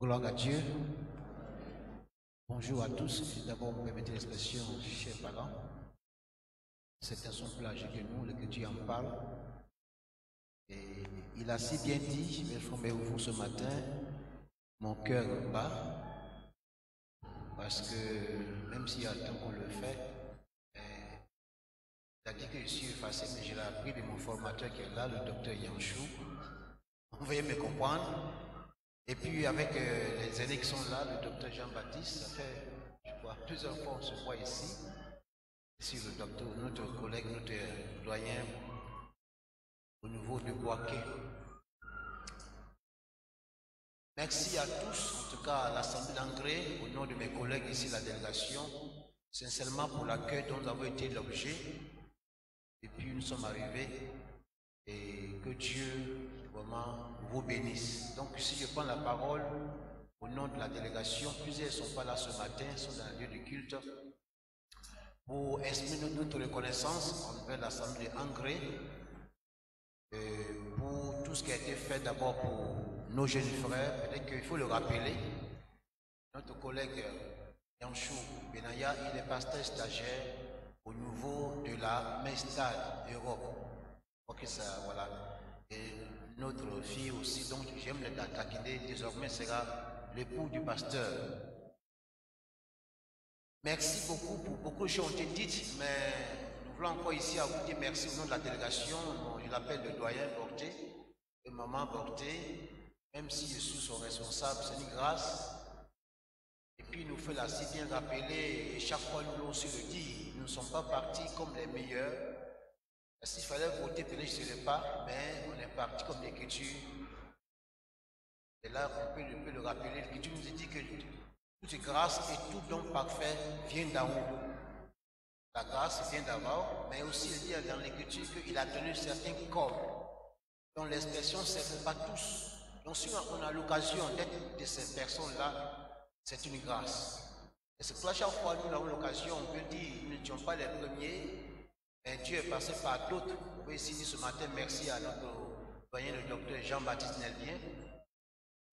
Gloire à Dieu. Bonjour à tous. D'abord, vous permettez l'expression, chers parents. C'est un son plage que nous, que Dieu en parle. Et il a si bien dit, je vais former vous ce matin, mon cœur bat, parce que même s'il y a temps qu'on le fait, il a dit que je suis effacé, mais je l'ai appris de mon formateur qui est là, le docteur Yanchou. Vous voyez me comprendre. Et puis avec les aînés qui sont là, le docteur Jean-Baptiste, ça fait, je crois, plusieurs fois on se voit ici. Ici le docteur, notre collègue, notre doyen au niveau de Boaké. Merci à tous, en tout cas à l'Assemblée d'Angré, au nom de mes collègues ici, la délégation, sincèrement pour l'accueil dont nous avons été l'objet. Et puis nous sommes arrivés et que Dieu vraiment vous bénisse. Donc si je prends la parole au nom de la délégation, plusieurs ne sont pas là ce matin, sont dans le lieu de culte, pour exprimer notre reconnaissance envers l'Assemblée Angré, pour tout ce qui a été fait d'abord pour nos jeunes frères. Peut-être qu'il faut le rappeler. Notre collègue Yanchou Benaya, il est pasteur stagiaire au niveau de la Mestad Europe. Ok, ça, voilà. Et notre fille aussi, donc j'aime le taquiner, désormais sera l'époux du pasteur. Merci beaucoup pour beaucoup de choses ont été dites, mais nous voulons encore ici à vous dire merci au nom de la délégation. Bon, je l'appelle le doyen Borté, et maman Borté, même si je suis son responsable, c'est une grâce. Et puis il nous fait là si bien rappeler, et chaque fois nous aussi le dit, nous ne sommes pas partis comme les meilleurs. S'il fallait voter, peut-être je ne serais pas, mais on est parti comme l'écriture. Et là, on peut le rappeler, l'écriture nous dit que toute grâce et tout don parfait vient d'en haut. La grâce vient d'abord, mais aussi il dit dans l'écriture qu'il a tenu certains corps, dont l'expression c'est pas tous. Donc si on a l'occasion d'être de ces personnes-là, c'est une grâce. Et c'est pour chaque fois que nous avons l'occasion, on peut dire, nous n'étions pas les premiers, mais Dieu est passé par d'autres. Vous pouvez ici dire ce matin merci à notre doyen, le docteur Jean-Baptiste Nelvien.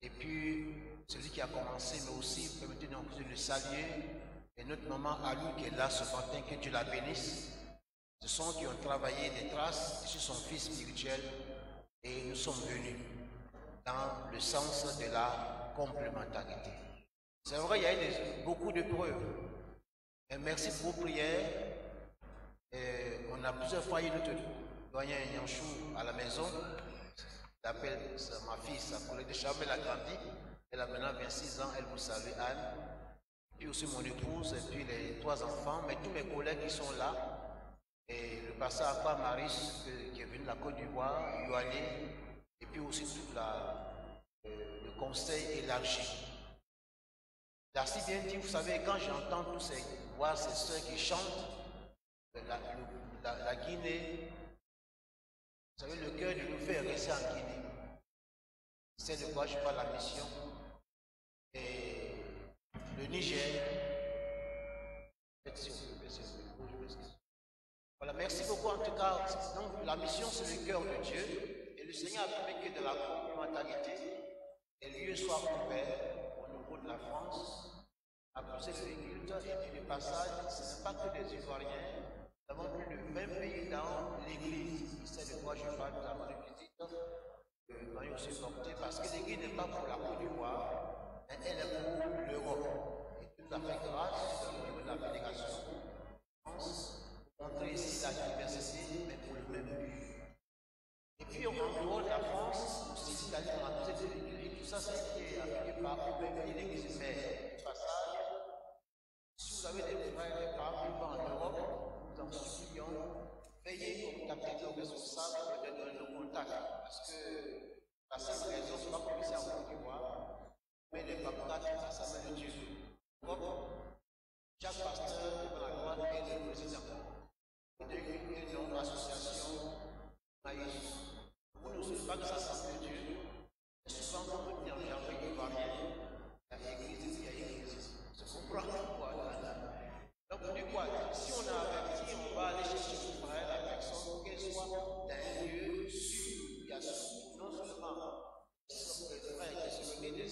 Et puis, celui qui a commencé, mais aussi, permettez-nous de le saluer. Et notre maman Alou qui est là ce matin, que Dieu la bénisse. Ce sont qui ont travaillé des traces sur son fils spirituel. Et nous sommes venus dans le sens de la complémentarité. C'est vrai, il y a beaucoup de preuves. Et merci pour vos prières. Et on a plusieurs fois eu notre doyen Yanchou à la maison. J'appelle ma fille, sa collègue de chambre, elle a grandi. Elle a maintenant 26 ans, elle vous salue, Anne. Puis aussi mon épouse, et puis les 3 enfants, mais tous mes collègues qui sont là. Et le pasteur Akba Maris, qui est venu de la Côte d'Ivoire, Yoané, et puis aussi tout le conseil élargi. Il a si bien dit, vous savez, quand j'entends tous ces voix, ces soeurs qui chantent, la Guinée, vous savez, le cœur de nous faire rester en Guinée. C'est de quoi je parle la mission. Et le Niger. Voilà, merci beaucoup en tout cas. Donc, la mission, c'est le cœur de Dieu. Et le Seigneur a permis que de la complémentarité, les lieux soient ouverts au niveau de la France, à pousser les cultes. Et puis le passage, ce n'est pas que des Ivoiriens. Nous avons plus de 20 pays dans l'Église. Il sait de quoi je parle, nous avons des visites. Nous avons aussi porté parce que l'Église n'est pas pour la Côte d'Ivoire, mais elle est pour l'Europe. Et tout à fait grâce au niveau de la délégation France, montrer ici la diversité, mais pour le même but. Et puis en dehors de la France, aussi c'est-à-dire dans la petite Église, tout ça, ça a été appliqué par l'Église mère. Du passage, si vous avez des frères et parents en Europe, nous en supplions, veuillez contacter nos responsables et de donner nos contacts. Parce que la seule raison, ce n'est pas pour ici en Côte d'Ivoire, mais les paperates à sa main de Dieu. Chaque pasteur devant la loi est le président. Et une association maïs. Vous ne savez pas que ça s'appelle Dieu. Et souvent, quand on dit en janvier ivoirien, il y a église, il y a église. Se comprend pourquoi. Donc, du quoi, si on a averti, on va aller chercher son frère, la personne, qu'elle soit dans un lieu sûr. Il y a surtout, non seulement les frères qui se réunissent des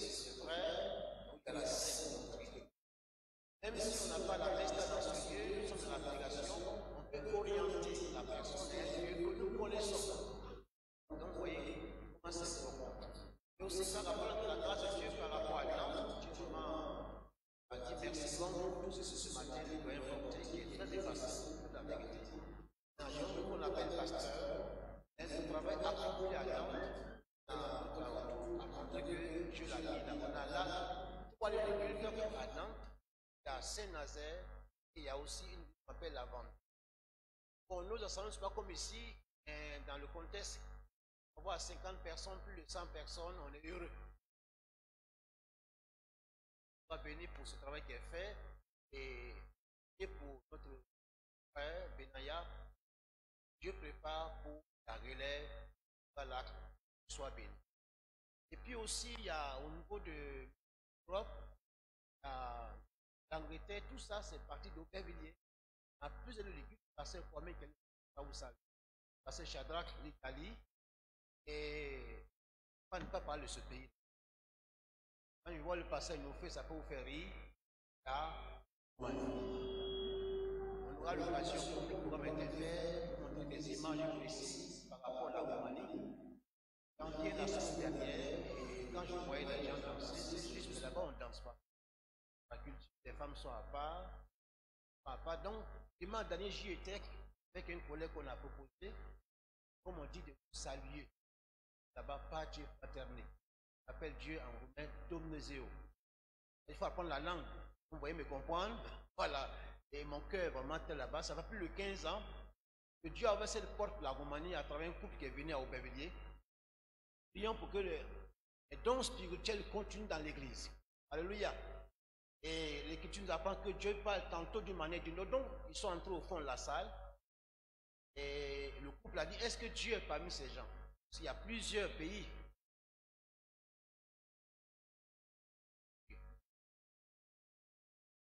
même si on n'a pas la resta dans ce lieu, nous sommes dans la délégation, on peut orienter la personne vers un lieu que nous connaissons. Donc, vous voyez comment c'est important. Et aussi, par rapport à la grâce de Dieu, par rapport à Nantes, Dieu m'a dit merci beaucoup pour tout ce matin, le doyen Forté, qui est très dépassé, la vérité. Dans un homme qu'on appelle pasteur, le travail accompli à Nantes, a montré que Dieu l'a dit. On a là, pour aller de Mulder à Nantes, il y a Saint-Nazaire et il y a aussi une ville qu'on appelle la Vente. Bon, nous ensemble, ce n'est pas comme ici, dans le contexte, on voit 50 personnes, plus de 100 personnes, on est heureux. On va bénir pour ce travail qui est fait et pour notre frère Benaya. Dieu prépare pour la relève, voilà, qu'il soit béni. Et puis aussi, il y a au niveau de l'Europe, l'Angleterre, tout ça, c'est parti d'Aubervilliers. Il y a plusieurs de l'équipe, passer Kwame, vous savez. Passer Shadrach, l'Italie. Et on ne peut pas parler de ce pays. Quand je vois le passé, il nous fait, ça peut vous faire rire. Là, on aura l'occasion, comme le programme était fait, de montrer des images précises par rapport à la Roumanie. Quand il y a la semaine dernière, et quand je voyais les gens danser, c'est juste, mais là-bas, on ne danse pas. La culture des femmes sont à part. Donc, dimanche dernier, j'y étais avec une collègue qu'on a proposé, comme on dit, de vous saluer. Là-bas, Pace Fraterni. On appelle Dieu en roumain Domnezeo. Il faut apprendre la langue. Vous voyez me comprendre? Voilà. Et mon cœur vraiment était là-bas. Ça fait plus de 15 ans que Dieu a versé cette porte de la Roumanie à travers un couple qui est venu à Aubervilliers. Prions pour que les dons spirituels continuent dans l'église. Alléluia. Et l'Écriture nous apprend que Dieu parle tantôt d'une manière d'une autre. Donc, ils sont entrés au fond de la salle. Et le couple a dit, est-ce que Dieu est parmi ces gens? S'il y a plusieurs pays.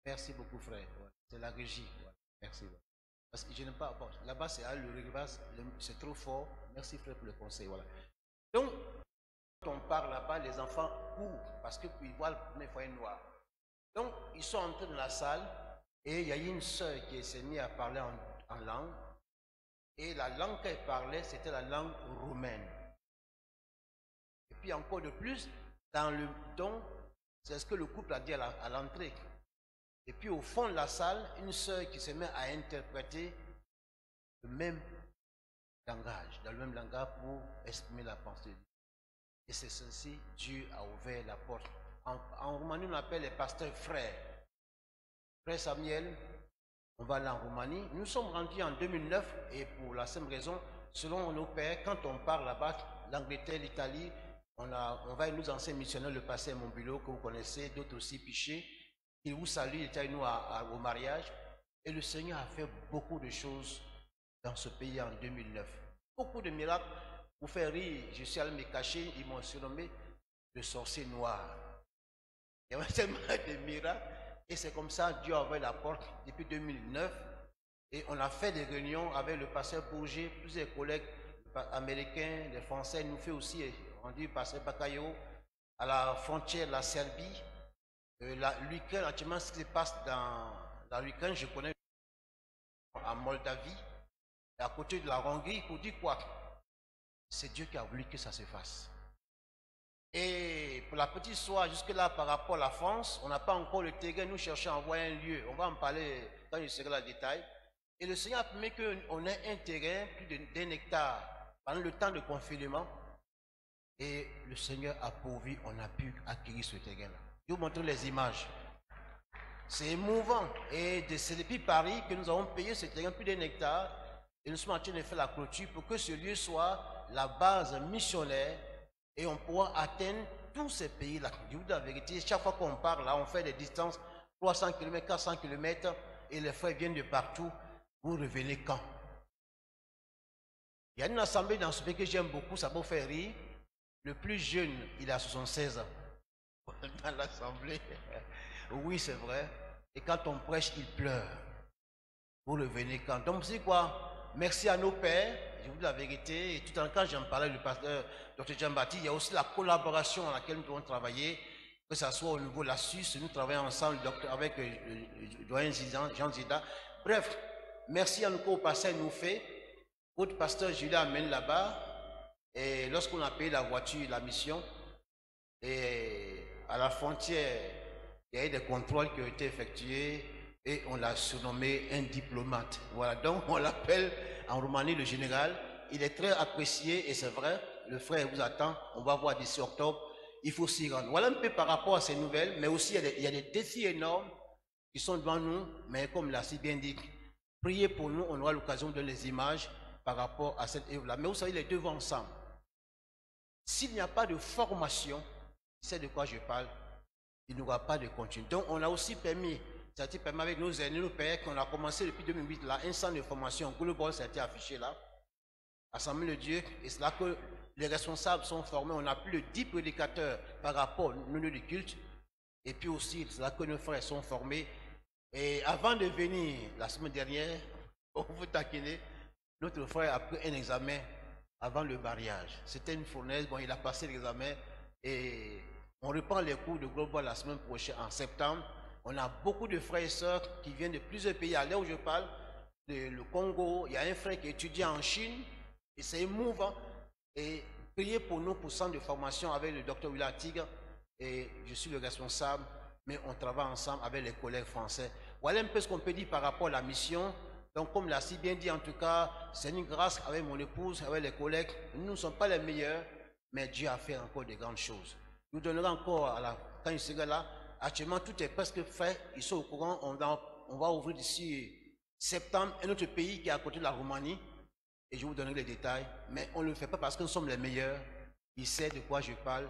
Merci beaucoup, frère. C'est la régie. Merci. Parce que je n'aime pas. Bon, là-bas, c'est le rivage, c'est trop fort. Merci, frère, pour le conseil. Voilà. Donc, quand on parle là-bas, les enfants courent parce qu'ils voient le premier foyer noir. Donc, ils sont entrés dans la salle et il y a eu une sœur qui s'est mise à parler en langue. Et la langue qu'elle parlait, c'était la langue roumaine. Et puis encore de plus, dans le don, c'est ce que le couple a dit à l'entrée. Et puis au fond de la salle, une sœur qui se met à interpréter le même langage, dans le même langage pour exprimer la pensée de Dieu. Et c'est ceci, Dieu a ouvert la porte. En Roumanie, on appelle les pasteurs frères. Frère Samuel, on va aller en Roumanie. Nous sommes rendus en 2009 et pour la simple raison, selon nos pères, quand on part là-bas, l'Angleterre, l'Italie, on va nous anciens missionnaires, le pasteur Montbulot, que vous connaissez, d'autres aussi, Piché. Il vous salue, il était avec nous au mariage. Et le Seigneur a fait beaucoup de choses dans ce pays en 2009. Beaucoup de miracles. Pour faire rire, je suis allé me cacher, ils m'ont surnommé le sorcier noir. Il y avait tellement de miracles. Et c'est comme ça, Dieu a ouvert la porte depuis 2009. Et on a fait des réunions avec le pasteur Bourget, plusieurs collègues américains, les Français, nous fait aussi, on dit pasteur Bakayo, à la frontière de la Serbie. L'Ukraine, actuellement, ce qui se passe dans l'Ukraine, je connais en Moldavie, à côté de la Hongrie, pour dire quoi? C'est Dieu qui a voulu que ça se fasse. Et pour la petite histoire, jusque-là, par rapport à la France, on n'a pas encore le terrain, nous cherchons à envoyer un lieu. On va en parler quand je serai dans le détail. Et le Seigneur a permis qu'on ait un terrain, plus d'1 hectare, pendant le temps de confinement. Et le Seigneur a pourvu, on a pu acquérir ce terrain-là. Je vais vous montrer les images. C'est émouvant. Et c'est depuis Paris que nous avons payé ce terrain, plus d'1 hectare. Et nous sommes en train de faire la clôture pour que ce lieu soit la base missionnaire et on pourra atteindre tous ces pays-là. Je vous dis la vérité, chaque fois qu'on parle là, on fait des distances 300 km, 400 km et les frères viennent de partout. Vous revenez quand? Il y a une assemblée dans ce pays que j'aime beaucoup, ça peut vous faire rire. Le plus jeune, il a 76 ans. Dans l'assemblée. Oui, c'est vrai. Et quand on prêche, il pleure. Vous revenez quand? Donc, c'est quoi? Merci à nos pères, je vous dis la vérité. Et tout en quand j'en parlais, le pasteur Dr. Djambati, il y a aussi la collaboration à laquelle nous devons travailler. que ce soit au niveau de la Suisse, nous travaillons ensemble avec le doyen Jean Zida. Bref, merci encore au pasteur nous fait. Votre pasteur Julien amène là-bas. Et lorsqu'on a payé la voiture, la mission, et à la frontière, il y a eu des contrôles qui ont été effectués et on l'a surnommé un diplomate. Voilà, donc on l'appelle en Roumanie le général. Il est très apprécié et c'est vrai, le frère vous attend. On va voir d'ici octobre. Il faut s'y rendre. Voilà un peu par rapport à ces nouvelles, mais aussi il y a des défis énormes qui sont devant nous, mais comme l'a si bien dit, priez pour nous, on aura l'occasion de les images par rapport à cette œuvre-là. Mais vous savez, les deux vont ensemble. S'il n'y a pas de formation, c'est de quoi je parle, il n'y aura pas de contenu. Donc on a aussi permis, ça a été permis avec nos aînés, nos pères, qu'on a commencé depuis 2008, là, un centre de formation global, ça a été affiché là, Assemblée de Dieu, et c'est là que les responsables sont formés. On a plus de 10 prédicateurs par rapport aux lieux de culte. Et puis aussi, c'est là que nos frères sont formés. Et avant de venir, la semaine dernière, on vous taquiner, notre frère a pris un examen avant le mariage. C'était une fournaise. Bon, il a passé l'examen. Et on reprend les cours de Global la semaine prochaine, en septembre. On a beaucoup de frères et sœurs qui viennent de plusieurs pays. À l'heure où je parle, le Congo, il y a un frère qui étudie en Chine. Et c'est émouvant. Et priez pour nous pour centre de formation avec le docteur Willard Tigre. Et je suis le responsable, mais on travaille ensemble avec les collègues français. Voilà un peu ce qu'on peut dire par rapport à la mission. Donc, comme l'a si bien dit, en tout cas, c'est une grâce avec mon épouse, avec les collègues. Nous ne sommes pas les meilleurs, mais Dieu a fait encore de grandes choses. Nous donnerons encore, quand il sera là, actuellement, tout est presque fait. Ils sont au courant. On va ouvrir d'ici septembre un autre pays qui est à côté de la Roumanie. Et je vous donnerai les détails. Mais on ne le fait pas parce que nous sommes les meilleurs. Il sait de quoi je parle.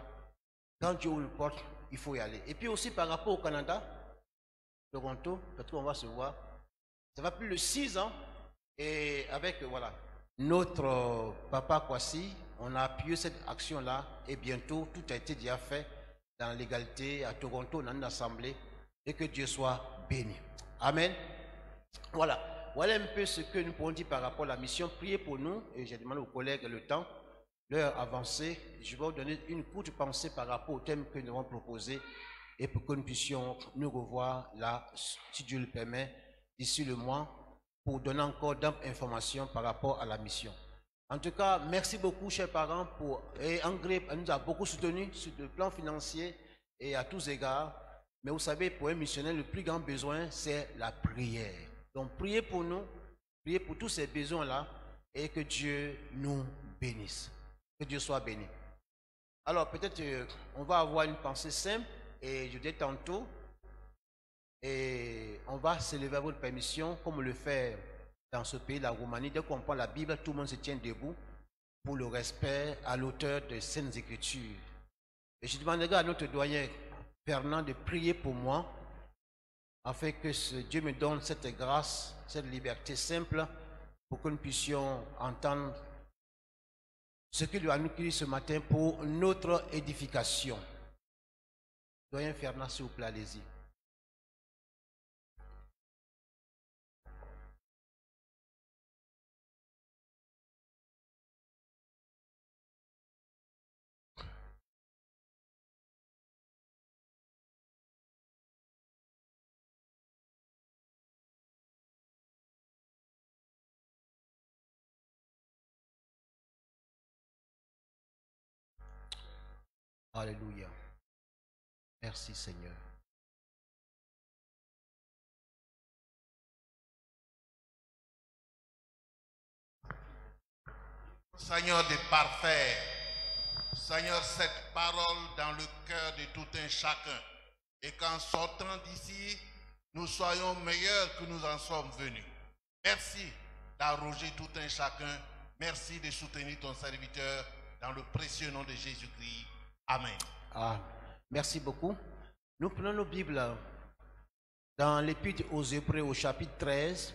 Quand Dieu ouvre une porte, il faut y aller. Et puis aussi par rapport au Canada, Toronto, peut-être qu'on va se voir. Ça va plus de 6 ans. Et avec, voilà, notre papa Kwasi, on a appuyé cette action-là. Et bientôt, tout a été déjà fait dans l'égalité à Toronto, dans une assemblée. Et que Dieu soit béni. Amen. Voilà. Voilà un peu ce que nous pouvons dire par rapport à la mission. Priez pour nous. Et j'ai demandé aux collègues le temps. L'heure avancée, je vais vous donner une courte pensée par rapport au thème que nous avons proposé et pour que nous puissions nous revoir là, si Dieu le permet, d'ici le mois, pour donner encore d'informations par rapport à la mission. En tout cas, merci beaucoup, chers parents, et André nous a beaucoup soutenus sur le plan financier et à tous égards. Mais vous savez, pour un missionnaire, le plus grand besoin, c'est la prière. Donc, priez pour nous, priez pour tous ces besoins-là et que Dieu nous bénisse. Que Dieu soit béni. Alors, peut-être on va avoir une pensée simple et je dis tantôt, et on va s'élever à votre permission, comme on le fait dans ce pays, la Roumanie. Dès qu'on prend la Bible, tout le monde se tient debout pour le respect à l'auteur des Saintes Écritures. Et je demanderai à notre doyen Fernand de prier pour moi, afin que Dieu me donne cette grâce, cette liberté simple, pour que nous puissions entendre ce qu'il a nous dit ce matin pour notre édification. Doyen Fernand, s'il vous plaît, allez-y. Alléluia. Merci Seigneur. Seigneur de parfait, Seigneur, cette parole dans le cœur de tout un chacun, et qu'en sortant d'ici, nous soyons meilleurs que nous en sommes venus. Merci d'arroger tout un chacun. Merci de soutenir ton serviteur dans le précieux nom de Jésus-Christ. Amen. Ah, merci beaucoup. Nous prenons nos Bibles dans l'Épître aux Hébreux au chapitre 13.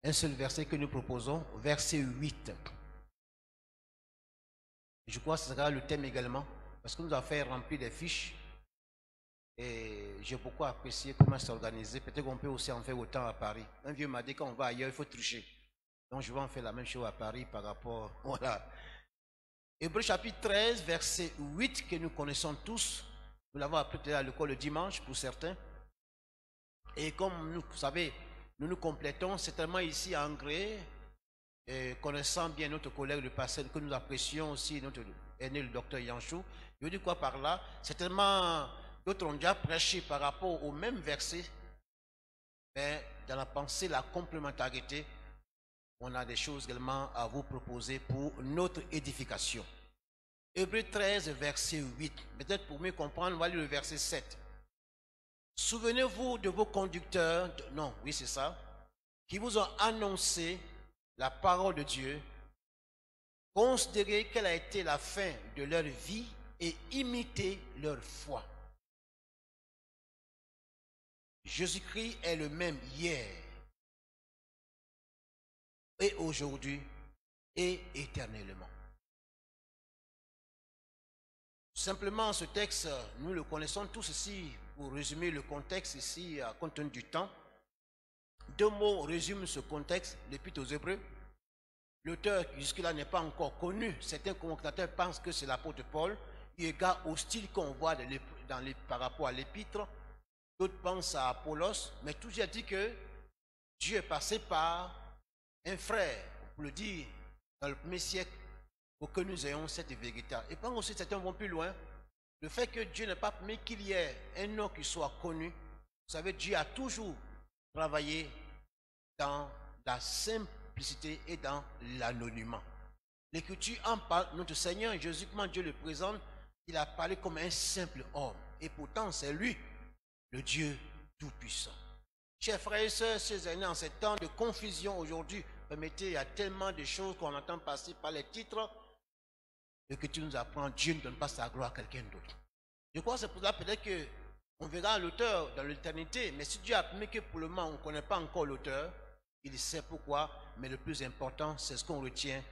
Un seul verset que nous proposons, verset 8. Je crois que ce sera le thème également, parce que nous avons fait remplir des fiches. Et j'ai beaucoup apprécié comment c'est organisé. Peut-être qu'on peut aussi en faire autant à Paris. Un vieux m'a dit quand on va ailleurs, il faut tricher. Donc je vais en faire la même chose à Paris par rapport... Voilà. Hébreux chapitre 13, verset 8, que nous connaissons tous. Nous l'avons appris à l'école le dimanche pour certains. Et comme vous savez, nous complétons, c'est tellement ici en gré, et connaissant bien notre collègue le pasteur, que nous apprécions aussi, notre aîné le docteur Yanchou. Je veux dire quoi par là? C'est tellement, d'autres ont déjà prêché par rapport au même verset, mais dans la pensée, la complémentarité, on a des choses également à vous proposer pour notre édification. Hébreux 13, verset 8. Peut-être pour mieux comprendre, on va lire le verset 7. Souvenez-vous de vos conducteurs, non, oui c'est ça, qui vous ont annoncé la parole de Dieu. Considérez quelle a été la fin de leur vie et imitez leur foi. Jésus-Christ est le même hier et aujourd'hui et éternellement. Simplement, ce texte, nous le connaissons tous ici, pour résumer le contexte ici, compte tenu du temps. Deux mots résument ce contexte, l'Épître aux Hébreux. L'auteur qui jusque-là n'est pas encore connu, certains commentateurs pensent que c'est l'apôtre Paul, eu égard au style qu'on voit par rapport à l'Épître. D'autres pensent à Apollos, mais toujours dit que Dieu est passé par un frère, pour le dire, dans le 1er siècle, pour que nous ayons cette vérité. Et quand aussi certains vont plus loin, le fait que Dieu n'ait pas permis qu'il y ait un nom qui soit connu, vous savez, Dieu a toujours travaillé dans la simplicité et dans l'anonymat. L'Écriture en parle, notre Seigneur Jésus, comment Dieu le présente, il a parlé comme un simple homme. Et pourtant, c'est lui, le Dieu Tout-Puissant. Chers frères et sœurs, chers aînés, en ces temps de confusion aujourd'hui, permettez, il y a tellement de choses qu'on entend passer par les titres, et que tu nous apprends, Dieu ne donne pas sa gloire à quelqu'un d'autre. Je crois que c'est pour ça peut-être qu'on verra l'auteur dans l'éternité, mais si Dieu a permis que pour le moment on ne connaît pas encore l'auteur, il sait pourquoi, mais le plus important, c'est ce qu'on retient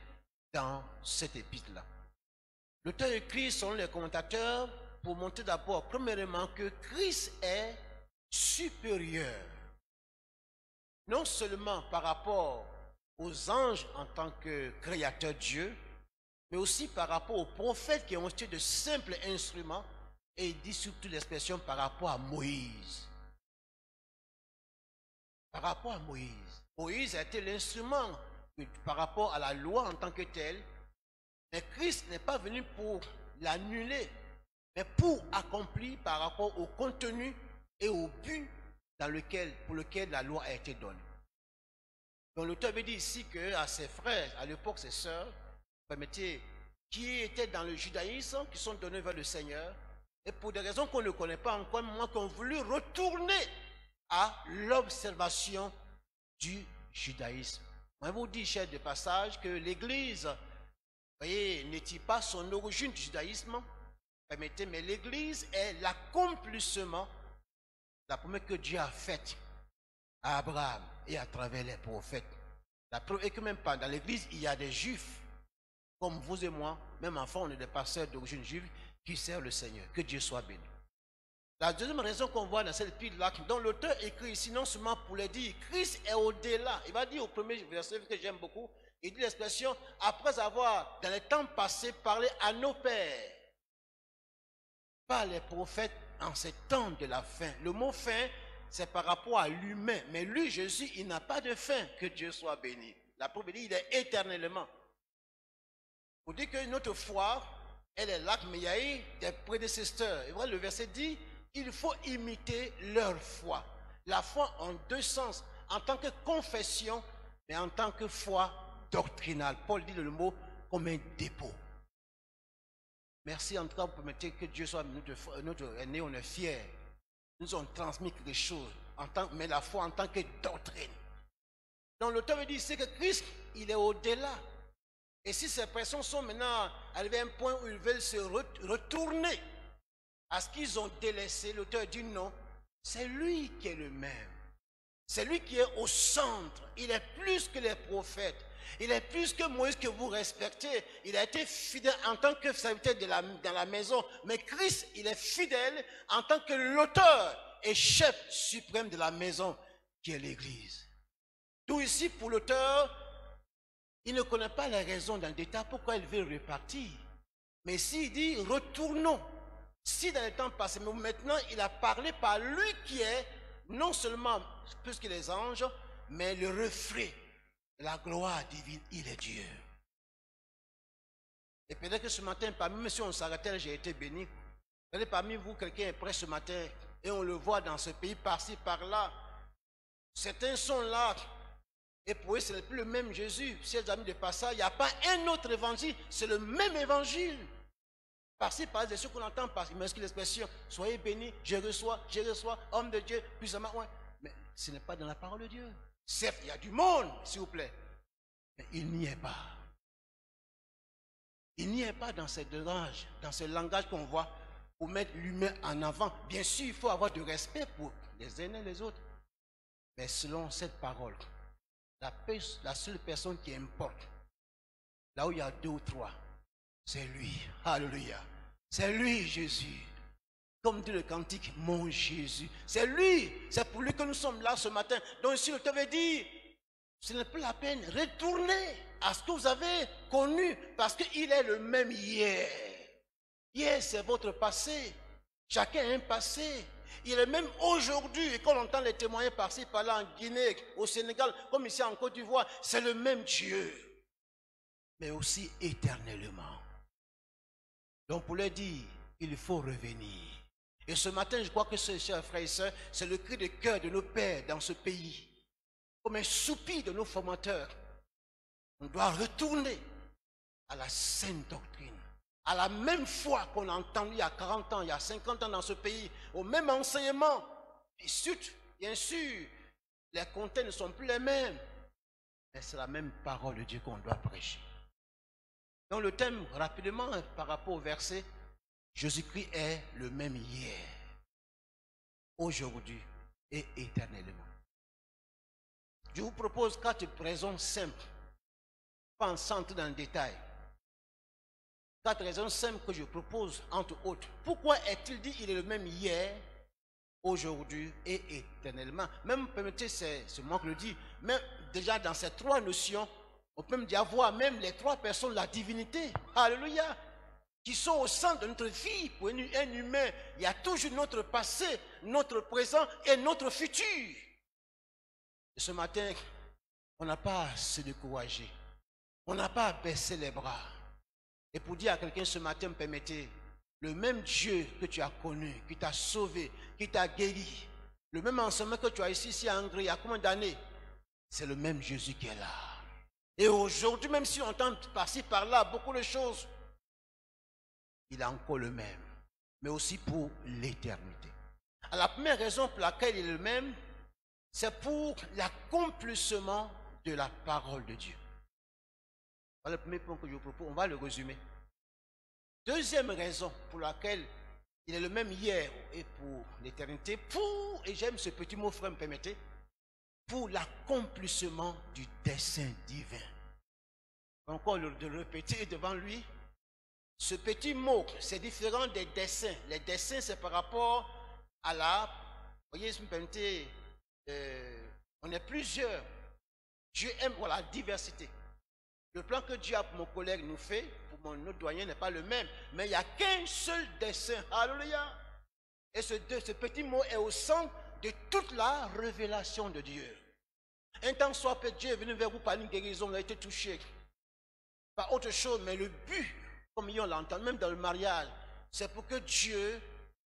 dans cette épître-là. L'auteur écrit, selon les commentateurs, pour montrer d'abord, premièrement, que Christ est supérieur. Non seulement par rapport aux anges en tant que créateur Dieu, mais aussi par rapport aux prophètes qui ont été de simples instruments, et il dit surtout l'expression par rapport à Moïse. Par rapport à Moïse. Moïse a été l'instrument par rapport à la loi en tant que telle, mais Christ n'est pas venu pour l'annuler, mais pour accomplir par rapport au contenu et au but pour lequel la loi a été donnée. Donc l'auteur veut dire ici qu'à ses frères, à l'époque ses sœurs, permettez, qui étaient dans le judaïsme, qui sont donnés vers le Seigneur, et pour des raisons qu'on ne connaît pas encore, moi, qui ont voulu retourner à l'observation du judaïsme. Moi, je vous dis, cher de passage, que l'Église, voyez, n'est-il pas son origine du judaïsme, permettez, mais l'Église est l'accomplissement de la promesse que Dieu a faite à Abraham et à travers les prophètes. La preuve est que même pas dans l'Église, il y a des Juifs, comme vous et moi, même enfants, on est des pasteurs d'origine juive qui servent le Seigneur. Que Dieu soit béni. La deuxième raison qu'on voit dans cette épître-là, dont l'auteur écrit ici, non seulement pour le dire, Christ est au-delà. Il va dire au premier verset que j'aime beaucoup, il dit l'expression, après avoir, dans les temps passés, parlé à nos pères, par les prophètes en ces temps de la fin. Le mot fin, c'est par rapport à l'humain. Mais lui, Jésus, il n'a pas de fin. Que Dieu soit béni. La preuve dit, il est éternellement. Pour dire que notre foi, elle est là, mais il y a eu des prédécesseurs. Et voilà, le verset dit, il faut imiter leur foi. La foi en deux sens, en tant que confession, mais en tant que foi doctrinale. Paul dit le mot comme un dépôt. Merci en tout cas, vous permettez que Dieu soit notre aîné, on est fiers. Nous ont transmis quelque chose, mais la foi en tant que doctrine. Donc l'auteur veut dire c'est que Christ, il est au-delà. Et si ces personnes sont maintenant arrivées à un point où ils veulent se retourner à ce qu'ils ont délaissé, l'auteur dit non, c'est lui qui est le même. C'est lui qui est au centre. Il est plus que les prophètes. Il est plus que Moïse que vous respectez. Il a été fidèle en tant que serviteur dans la maison. Mais Christ, il est fidèle en tant que l'auteur et chef suprême de la maison qui est l'Église. Tout ici, pour l'auteur, il ne connaît pas les raisons dans le détail pourquoi il veut repartir. Mais s'il dit retournons, si dans le temps passé, mais maintenant il a parlé par lui qui est non seulement plus que les anges, mais le reflet de la gloire divine, il est Dieu. Et peut-être que ce matin, parmi nous, si on s'arrêtait, j'ai été béni. Peut-être parmi vous, quelqu'un est prêt ce matin et on le voit dans ce pays, par-ci, par-là. Certains sont là et pour eux, ce n'est plus le même Jésus. Si les amis de passage, il n'y a pas un autre évangile, c'est le même évangile. Par-ci, par-là, c'est ce qu'on entend par l'expression, soyez bénis, je reçois, homme de Dieu, puissamment. Ouais. Mais ce n'est pas dans la parole de Dieu. Certes, il y a du monde, s'il vous plaît, mais il n'y est pas. Il n'y est pas dans ce langage qu'on voit pour mettre l'humain en avant. Bien sûr, il faut avoir du respect pour les uns et les autres. Mais selon cette parole, la seule personne qui importe, là où il y a 2 ou 3, c'est lui. Alléluia. C'est lui, Jésus. Comme dit le cantique, mon Jésus. C'est lui. C'est pour lui que nous sommes là ce matin. Donc si je t'avais dit, ce n'est plus la peine, retournez à ce que vous avez connu, parce qu'il est le même hier. Hier, c'est votre passé. Chacun a un passé. Il est le même aujourd'hui. Et quand on entend les témoignages par-ci, par-là, en Guinée, au Sénégal, comme ici en Côte d'Ivoire, c'est le même Dieu. Mais aussi éternellement. Donc pour leur dire, il faut revenir. Et ce matin, je crois que ce, chers frères et sœurs, c'est le cri de cœur de nos pères dans ce pays. Comme un soupir de nos formateurs. On doit retourner à la sainte doctrine, à la même foi qu'on a entendue il y a 40 ans, il y a 50 ans dans ce pays, au même enseignement. Et surtout, bien sûr, les contenus ne sont plus les mêmes, mais c'est la même parole de Dieu qu'on doit prêcher. Donc le thème, rapidement, par rapport au verset, Jésus-Christ est le même hier, aujourd'hui et éternellement. Je vous propose 4 raisons simples, pas en centre dans le détail. 4 raisons simples que je propose, entre autres. Pourquoi est-il dit qu'il est le même hier, aujourd'hui et éternellement? Même, permettez, c'est moi qui le dis, même déjà dans ces 3 notions, on peut me dire avoir même les 3 personnes de la divinité. Alléluia. Qui sont au centre de notre vie. Pour un humain, il y a toujours notre passé, notre présent et notre futur. Et ce matin, on n'a pas à se décourager. On n'a pas à baisser les bras. Et pour dire à quelqu'un ce matin, me permettez, le même Dieu que tu as connu, qui t'a sauvé, qui t'a guéri, le même enseignement que tu as ici à Hongrie, il y a combien d'années? C'est le même Jésus qui est là. Et aujourd'hui, même si on entend par-ci, par-là, beaucoup de choses, il est encore le même, mais aussi pour l'éternité. La première raison pour laquelle il est le même, c'est pour l'accomplissement de la parole de Dieu. Voilà le premier point que je vous propose, on va le résumer. Deuxième raison pour laquelle il est le même hier et pour l'éternité, et j'aime ce petit mot, frère, me permettez, pour l'accomplissement du dessein divin. Encore de le répéter devant lui. Ce petit mot, c'est différent des dessins. Les dessins, c'est par rapport à la... Voyez, si vous me permettez, on est plusieurs. Dieu aime la diversité. Le plan que Dieu a pour mon collègue nous fait, pour mon autre doyen, n'est pas le même. Mais il n'y a qu'un seul dessein. Alléluia. Et ce petit mot est au centre de toute la révélation de Dieu. Un temps soit que Dieu est venu vers vous par une guérison, vous avez été touché. Pas autre chose, mais le but, comme on l'entend, même dans le mariage, c'est pour que Dieu,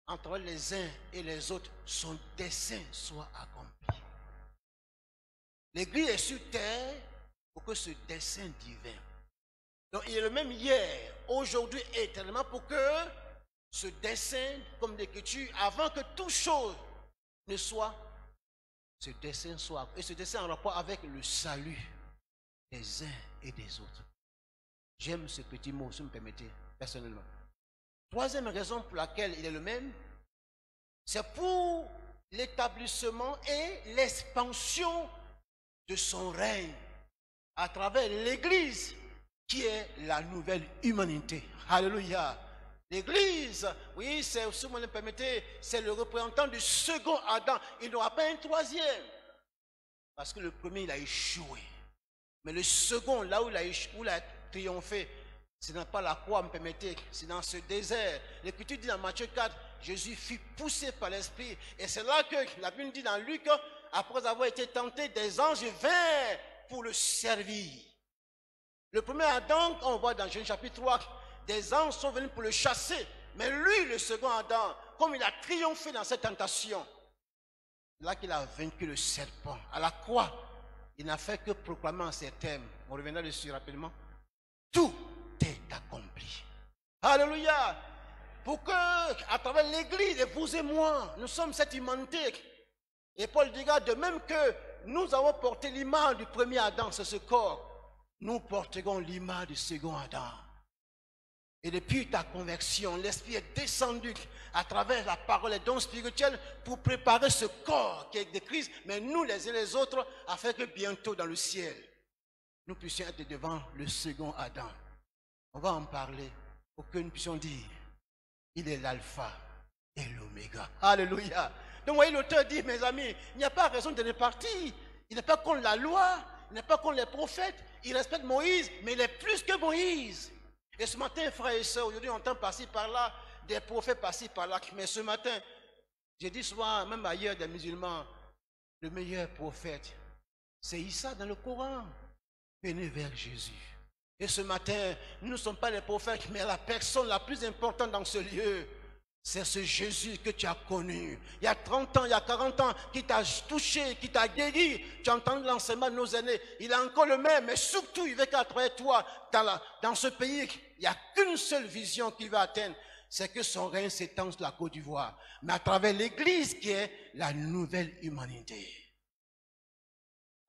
entre les uns et les autres, son dessein soit accompli. L'Église est sur terre pour que ce dessein divin. Donc il est le même hier, aujourd'hui et éternellement pour que ce dessein, comme l'Écriture, avant que toute chose ne soit, ce dessein soit, et ce dessein en rapport avec le salut des uns et des autres. J'aime ce petit mot, si vous me permettez, personnellement. Troisième raison pour laquelle il est le même, c'est pour l'établissement et l'expansion de son règne à travers l'Église qui est la nouvelle humanité. Alléluia. L'Église, oui, c'est, si vous me permettez, c'est le représentant du second Adam. Il n'y aura pas un troisième. Parce que le premier, il a échoué. Mais le second, là où il a triomphé, Ce n'est pas la croix, me permettez, c'est dans ce désert. L'Écriture dit dans Matthieu 4, Jésus fut poussé par l'Esprit. Et c'est là que la Bible dit dans Luc, après avoir été tenté, des anges vinrent pour le servir. Le premier Adam, on voit dans Genèse chapitre 3, des anges sont venus pour le chasser. Mais lui, le second Adam, comme il a triomphé dans cette tentation, là qu'il a vaincu le serpent. À la croix, il n'a fait que proclamer en ces termes. On reviendra dessus rapidement. Tout est accompli. Alléluia. Pour que, à travers l'église, et vous et moi, nous sommes cette humanité. Et Paul dira, de même que nous avons porté l'image du premier Adam, c'est ce corps, nous porterons l'image du second Adam. Et depuis ta conversion, l'Esprit est descendu à travers la parole et dons spirituels pour préparer ce corps qui est de Christ, mais nous les uns les autres, afin que bientôt dans le ciel, nous puissions être devant le second Adam. On va en parler pour que nous puissions dire, il est l'alpha et l'oméga. Alléluia. Donc, vous voyez, l'auteur dit, mes amis, il n'y a pas raison de répartir. Il n'est pas contre la loi, il n'est pas contre les prophètes. Il respecte Moïse, mais il est plus que Moïse. Et ce matin, frères et sœurs, aujourd'hui, on entend par-ci, par-là, des prophètes par-ci, par-là. Mais ce matin, j'ai dit souvent, même ailleurs des musulmans, le meilleur prophète, c'est Issa dans le Coran. Venez vers Jésus. Et ce matin, nous ne sommes pas les prophètes, mais la personne la plus importante dans ce lieu, c'est ce Jésus que tu as connu. Il y a 30 ans, il y a 40 ans, qui t'a touché, qui t'a guéri. Tu as entendu l'enseignement de nos aînés. Il est encore le même, mais surtout, il veut qu'à travers toi, dans ce pays, il n'y a qu'une seule vision qu'il veut atteindre. C'est que son règne s'étend sur la Côte d'Ivoire. Mais à travers l'Église qui est la nouvelle humanité.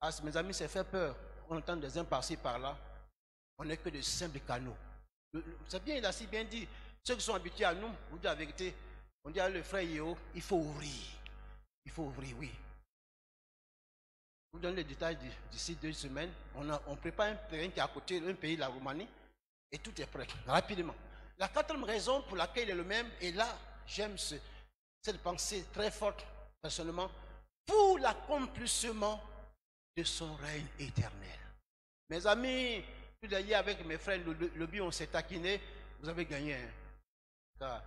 Ah, mes amis, ça fait peur. On entend des uns par-ci, par-là. On n'est que de simples canaux. C'est bien, il a si bien dit. Ceux qui sont habitués à nous, vous dites la vérité. On dit à le frère Yého, il faut ouvrir. Il faut ouvrir, oui. Je vous donne les détails d'ici 2 semaines. On prépare un terrain qui est à côté d'un pays, la Roumanie, et tout est prêt, rapidement. La 4e raison pour laquelle il est le même, et là, j'aime cette pensée très forte, personnellement, pour l'accomplissement de son règne éternel. Mes amis, tout d'ailleurs avec mes frères, le but, on s'est taquiné, vous avez gagné. Là,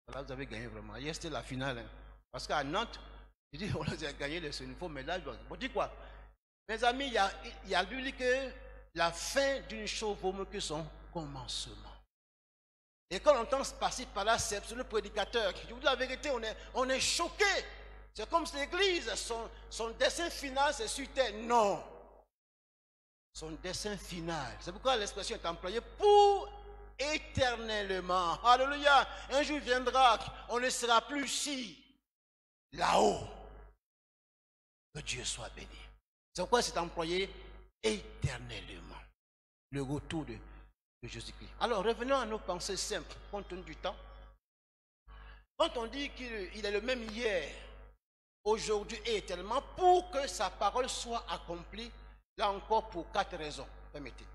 vous avez gagné vraiment. Hier, c'était la finale. Hein. Parce qu'à Nantes, je dis, on a gagné de ce niveau, mais là, on dit quoi? Mes amis, il y a lui que la fin d'une chose vaut mieux que son commencement. Et quand on entend passer par là, c'est le prédicateur. Je vous dis la vérité, on est choqué. C'est comme si l'Église, son dessein final, c'est sur terre. Non. Son dessein final. C'est pourquoi l'expression est employée pour éternellement. Alléluia. Un jour viendra, on ne sera plus ici, là-haut. Que Dieu soit béni. C'est pourquoi c'est employé éternellement. Le retour de Jésus-Christ. Alors revenons à nos pensées simples, compte tenu du temps. Quand on dit qu'il est le même hier, aujourd'hui et éternellement, pour que sa parole soit accomplie, là encore pour 4 raisons. Permettez.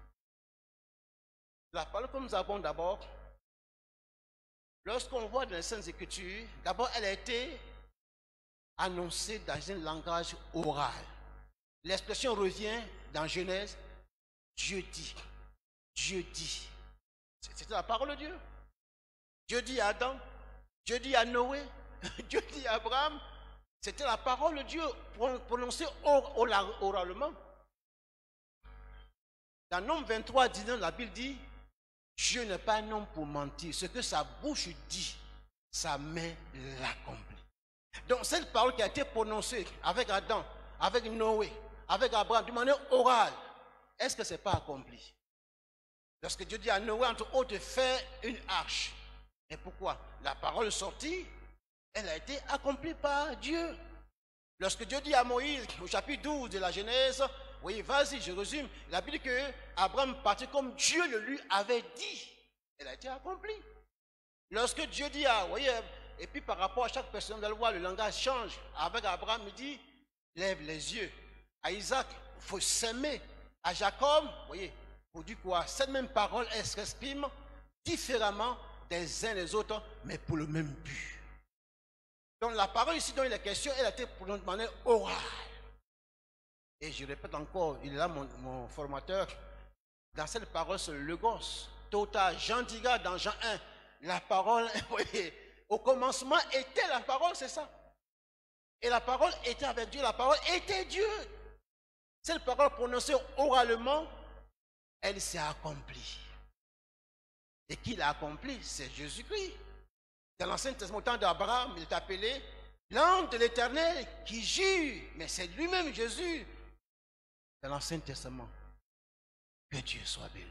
La parole que nous avons d'abord, lorsqu'on voit dans les Saintes Écritures, d'abord elle a été annoncée dans un langage oral. L'expression revient dans Genèse, Dieu dit. Dieu dit. C'était la parole de Dieu. Dieu dit à Adam, Dieu dit à Noé, Dieu dit à Abraham. C'était la parole de Dieu prononcée oralement. Dans Nombre 23, 19, la Bible dit, Dieu n'est pas un homme pour mentir. Ce que sa bouche dit, sa main l'accomplit. Donc cette parole qui a été prononcée avec Adam, avec Noé, avec Abraham, de manière orale, est-ce que ce n'est pas accompli? Lorsque Dieu dit à Noé, entre autres, de faire une arche. Et pourquoi? La parole sortie, elle a été accomplie par Dieu. Lorsque Dieu dit à Moïse, au chapitre 12 de la Genèse, oui, vas-y, je résume. Il a dit que Abraham partit comme Dieu le lui avait dit. Elle a été accomplie. Lorsque Dieu dit à, voyez, et puis par rapport à chaque personne, vous allez voir, le langage change. Avec Abraham, il dit, lève les yeux. À Isaac, il faut s'aimer. À Jacob, vous voyez, pour dire quoi? Cette même parole, elle s'exprime différemment des uns des autres, mais pour le même but. Donc la parole ici dont il est question, elle a été prononcée de manière orale. Et je répète encore, il est là mon formateur. Dans cette parole, c'est le logos. total. Jean dira dans Jean 1, la parole, au commencement était la parole, c'est ça. Et la parole était avec Dieu, la parole était Dieu. Cette parole prononcée oralement, elle s'est accomplie. Et qui l'a accompli? C'est Jésus-Christ. Dans l'Ancien Testament, au temps d'Abraham, il est appelé l'ange de l'Éternel qui jure. Mais c'est lui-même Jésus. Dans l'Ancien Testament. Que Dieu soit béni.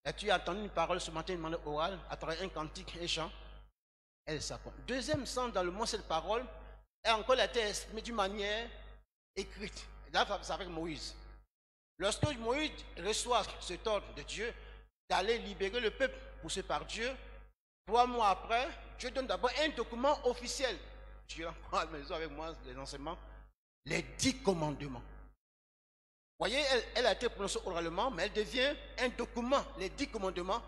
Et tu as entendu une parole ce matin, une manière orale, à travers un cantique, un chant. Elle s'accomplit. Deuxième sens dans le monde, cette parole est encore été exprimée d'une manière écrite. Là, c'est avec Moïse. Lorsque Moïse reçoit cet ordre de Dieu d'aller libérer le peuple poussé par Dieu, 3 mois après, Dieu donne d'abord un document officiel. Dieu prend à la maison avec moi les enseignements, les 10 commandements. Vous voyez, elle a été prononcée oralement, mais elle devient un document, les 10 commandements,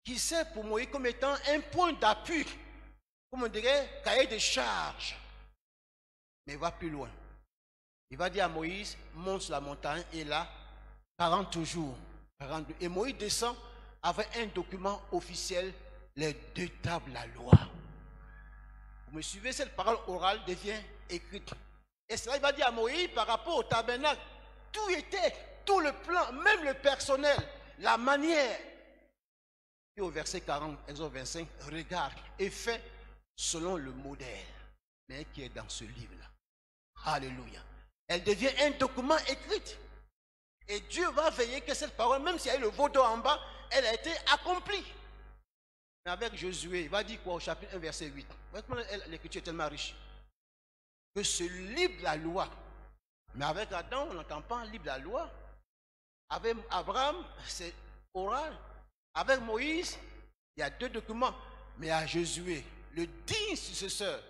qui sert pour Moïse comme étant un point d'appui, comme on dirait, cahier de charge. Mais il va plus loin. Il va dire à Moïse, monte sur la montagne, et là, 40 jours, 42. Et Moïse descend avec un document officiel, les 2 tables, la loi. Vous me suivez, cette parole orale devient écrite. Et cela, il va dire à Moïse, par rapport au tabernacle, tout était, tout le plan, même le personnel, la manière. Et au verset 40, Exode 25, regarde, et fait selon le modèle, mais qui est dans ce livre-là. Alléluia. Elle devient un document écrit. Et Dieu va veiller que cette parole, même s'il y a eu le veau d'or en bas, elle a été accomplie. Mais avec Josué, il va dire quoi au chapitre 1, verset 8? L'écriture est tellement riche. Que ce livre de la loi, mais avec Adam, on n'entend pas un livre de la loi. Avec Abraham, c'est oral. Avec Moïse, il y a 2 documents. Mais à Josué, le digne successeur,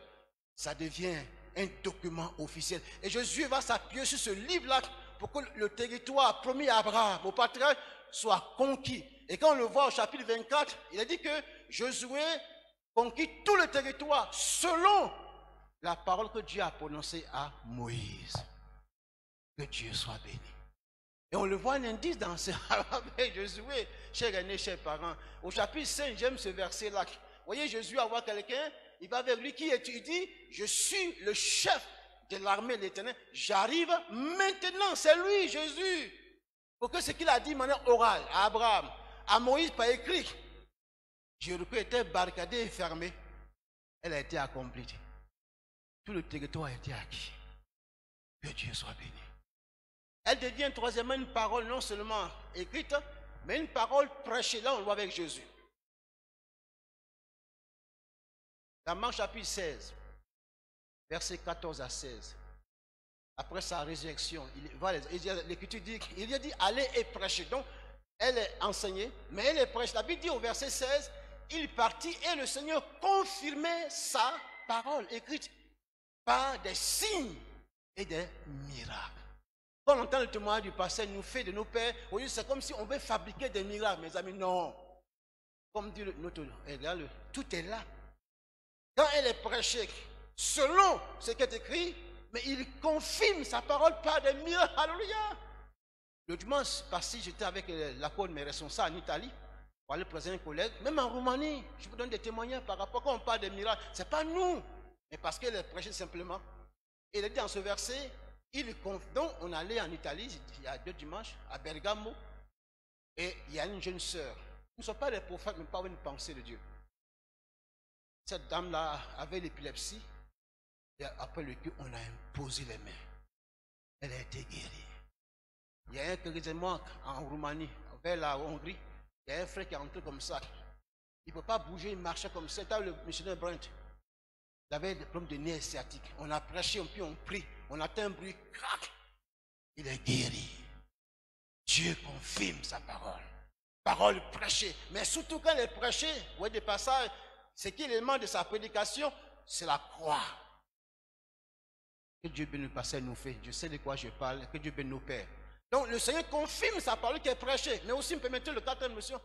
ça devient un document officiel. Et Josué va s'appuyer sur ce livre-là pour que le territoire promis à Abraham, au patriarche, soit conquis. Et quand on le voit au chapitre 24, il a dit que Josué conquit tout le territoire selon la parole que Dieu a prononcée à Moïse. Que Dieu soit béni. Et on le voit un indice dans ce avec Josué, chers aînés, chers parents. Au chapitre 5, j'aime ce verset-là. Vous voyez, Jésus va voir quelqu'un, il va vers lui qui étudie, je suis le chef de l'armée de l'Éternel, j'arrive maintenant, c'est lui, Jésus. Pour que ce qu'il a dit de manière orale à Abraham, à Moïse par écrit, Jéricho était barricadé et fermé, elle a été accomplie. Tout le territoire a été acquis. Que Dieu soit béni. Elle devient troisièmement une parole non seulement écrite, mais une parole prêchée. Là, on le voit avec Jésus. Dans Marc chapitre 16, versets 14 à 16. Après sa résurrection, l'Écriture dit, il a dit, allez et prêchez. Donc, elle est enseignée, mais elle est prêchée. La Bible dit au verset 16, il partit et le Seigneur confirmait sa parole écrite par des signes et des miracles. Quand on entend le témoignage du pasteur nous fait de nos pères, c'est comme si on veut fabriquer des miracles, mes amis. Non. Comme dit notre, tout est là. Quand elle est prêchée, selon ce qui est écrit, mais il confirme sa parole par des miracles. Alléluia. Le dimanche passé, j'étais avec l'accord de mes responsables en Italie, pour aller présenter un collègue, même en Roumanie. Je vous donne des témoignages par rapport quand on parle des miracles. Ce n'est pas nous, mais parce qu'elle est prêchée simplement. Et il a dit dans ce verset, donc on allait en Italie, il y a 2 dimanches, à Bergamo, et il y a une jeune sœur. Nous ne sommes pas des prophètes, mais pas une pensée de Dieu. Cette dame-là avait l'épilepsie, et après le culte, on a imposé les mains. Elle a été guérie. Il y a quelques mois en Roumanie, vers la Hongrie, il y a un frère qui est entré comme ça. Il ne peut pas bouger, il marchait comme ça. C'était le missionnaire Brent. Il avait des problèmes de nez sciatique. On a prêché, puis on prie. On attend un bruit, crac. Il est guéri. Dieu confirme sa parole. Parole prêchée. Mais surtout quand elle est prêchée, vous voyez des passages, ce qui est l'élément de sa prédication, c'est la croix. Que Dieu bénisse le pasteur nous fait. Je sais de quoi je parle. Que Dieu bénisse nos pères. Donc le Seigneur confirme sa parole qui est prêchée. Mais aussi, me permettez le 4e mission.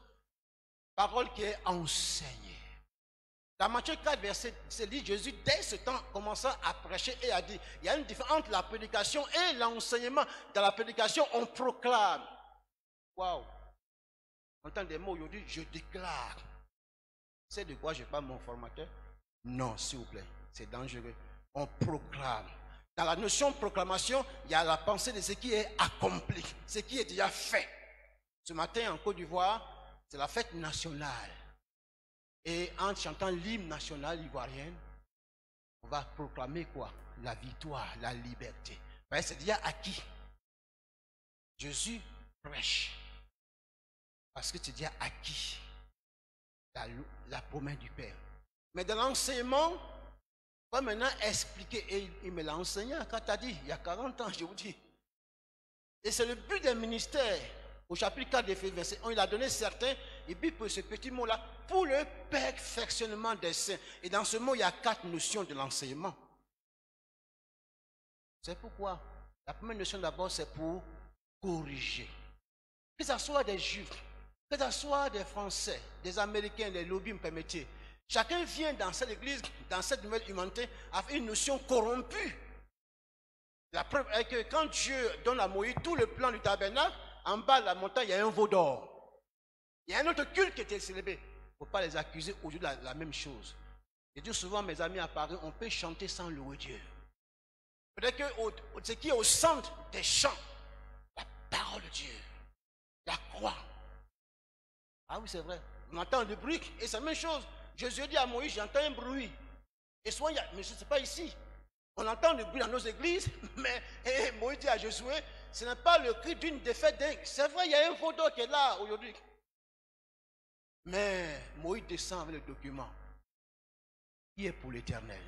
Parole qui est enseignée. Dans Matthieu 4, verset 10, dit Jésus, dès ce temps, commençant à prêcher et a dit, il y a une différence entre la prédication et l'enseignement. Dans la prédication, on proclame. Waouh! On entend des mots aujourd'hui, je déclare. C'est de quoi je parle, mon formateur? Non, s'il vous plaît, c'est dangereux. On proclame. Dans la notion de proclamation, il y a la pensée de ce qui est accompli, ce qui est déjà fait. Ce matin, en Côte d'Ivoire, c'est la fête nationale. Et en chantant l'hymne national ivoirien, on va proclamer quoi? La victoire, la liberté. C'est déjà acquis. Jésus prêche. Parce que c'est déjà acquis. La promesse du Père. Mais dans l'enseignement, on va maintenant expliquer. Et il me l'a enseigné quand tu as dit, il y a 40 ans, je vous dis. Et c'est le but des ministères. Au chapitre 4 de verset 1, il a donné certains, et puis pour ce petit mot-là, pour le perfectionnement des saints. Et dans ce mot, il y a 4 notions de l'enseignement. C'est pourquoi la première notion d'abord, c'est pour corriger. Que ce soit des Juifs, que ce soit des Français, des Américains, des lobbies, me permettez. Chacun vient dans cette église, dans cette nouvelle humanité, avec une notion corrompue. La preuve est que quand Dieu donne à Moïse tout le plan du tabernacle, en bas de la montagne, il y a un veau d'or. Il y a un autre culte qui était célébré. Il ne faut pas les accuser aujourd'hui de la même chose. Je dis souvent, mes amis à Paris, on peut chanter sans louer Dieu. Peut-être que ce qui est au centre des chants, la parole de Dieu, la croix. Ah oui, c'est vrai. On entend le bruit et c'est la même chose. Jésus dit à Moïse, j'entends un bruit. Et souvent, mais ce n'est pas ici. On entend le bruit dans nos églises, mais Moïse dit à Josué, ce n'est pas le cri d'une défaite dingue. C'est vrai, il y a un veau d'or qui est là aujourd'hui. Mais Moïse descend avec le document qui est pour l'éternel.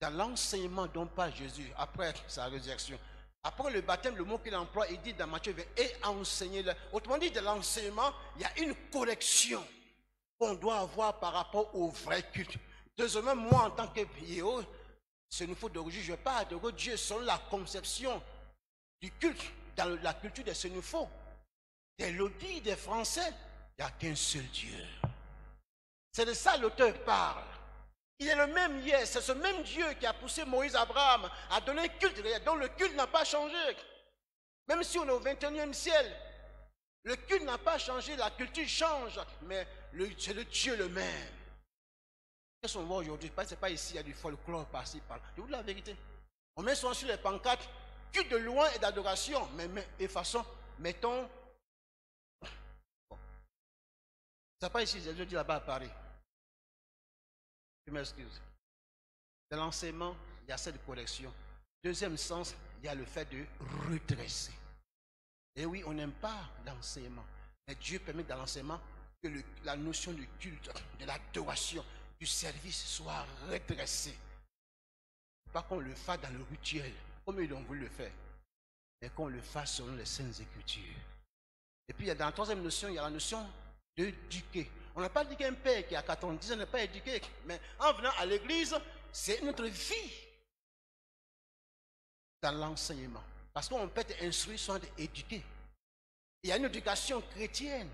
Dans l'enseignement dont parle Jésus, après sa résurrection, après le baptême, le mot qu'il emploie, il dit dans Matthieu 20, et enseignez-le. Autrement dit, de l'enseignement, il y a une correction qu'on doit avoir par rapport au vrai culte. Deuxièmement, moi, en tant que Yého, ce nous faut d'origine, je parle de Dieu selon la conception du culte, dans la culture des Sénoufos, des lobbies, des Français, il n'y a qu'un seul Dieu. C'est de ça l'auteur parle. Il est le même hier, c'est ce même Dieu qui a poussé Moïse, Abraham à donner un culte, donc le culte n'a pas changé. Même si on est au 21e siècle, le culte n'a pas changé, la culture change, mais c'est le Dieu le même. Qu'est-ce qu'on voit aujourd'hui? Ce n'est pas ici, il y a du folklore par-ci, par-là. Je vous dis la vérité. On met souvent sur les pancartes, culte de louange et d'adoration, mais de façon, mettons. Bon. Ce n'est pas ici, je dis là-bas à Paris. Je m'excuse. Dans l'enseignement, il y a cette correction. Deuxième sens, il y a le fait de redresser. Et oui, on n'aime pas l'enseignement. Mais Dieu permet dans l'enseignement que la notion du culte, de l'adoration, du service soit redressée. Pas qu'on le fasse dans le rituel, comme ils ont voulu le faire, mais qu'on le fasse selon les saintes écritures. Et puis, dans la troisième notion, il y a la notion d'éduquer. On n'a pas dit qu'un père qui a 90 ans n'est pas éduqué, mais en venant à l'église, c'est notre vie dans l'enseignement. Parce qu'on peut être instruit sans être éduqué. Il y a une éducation chrétienne.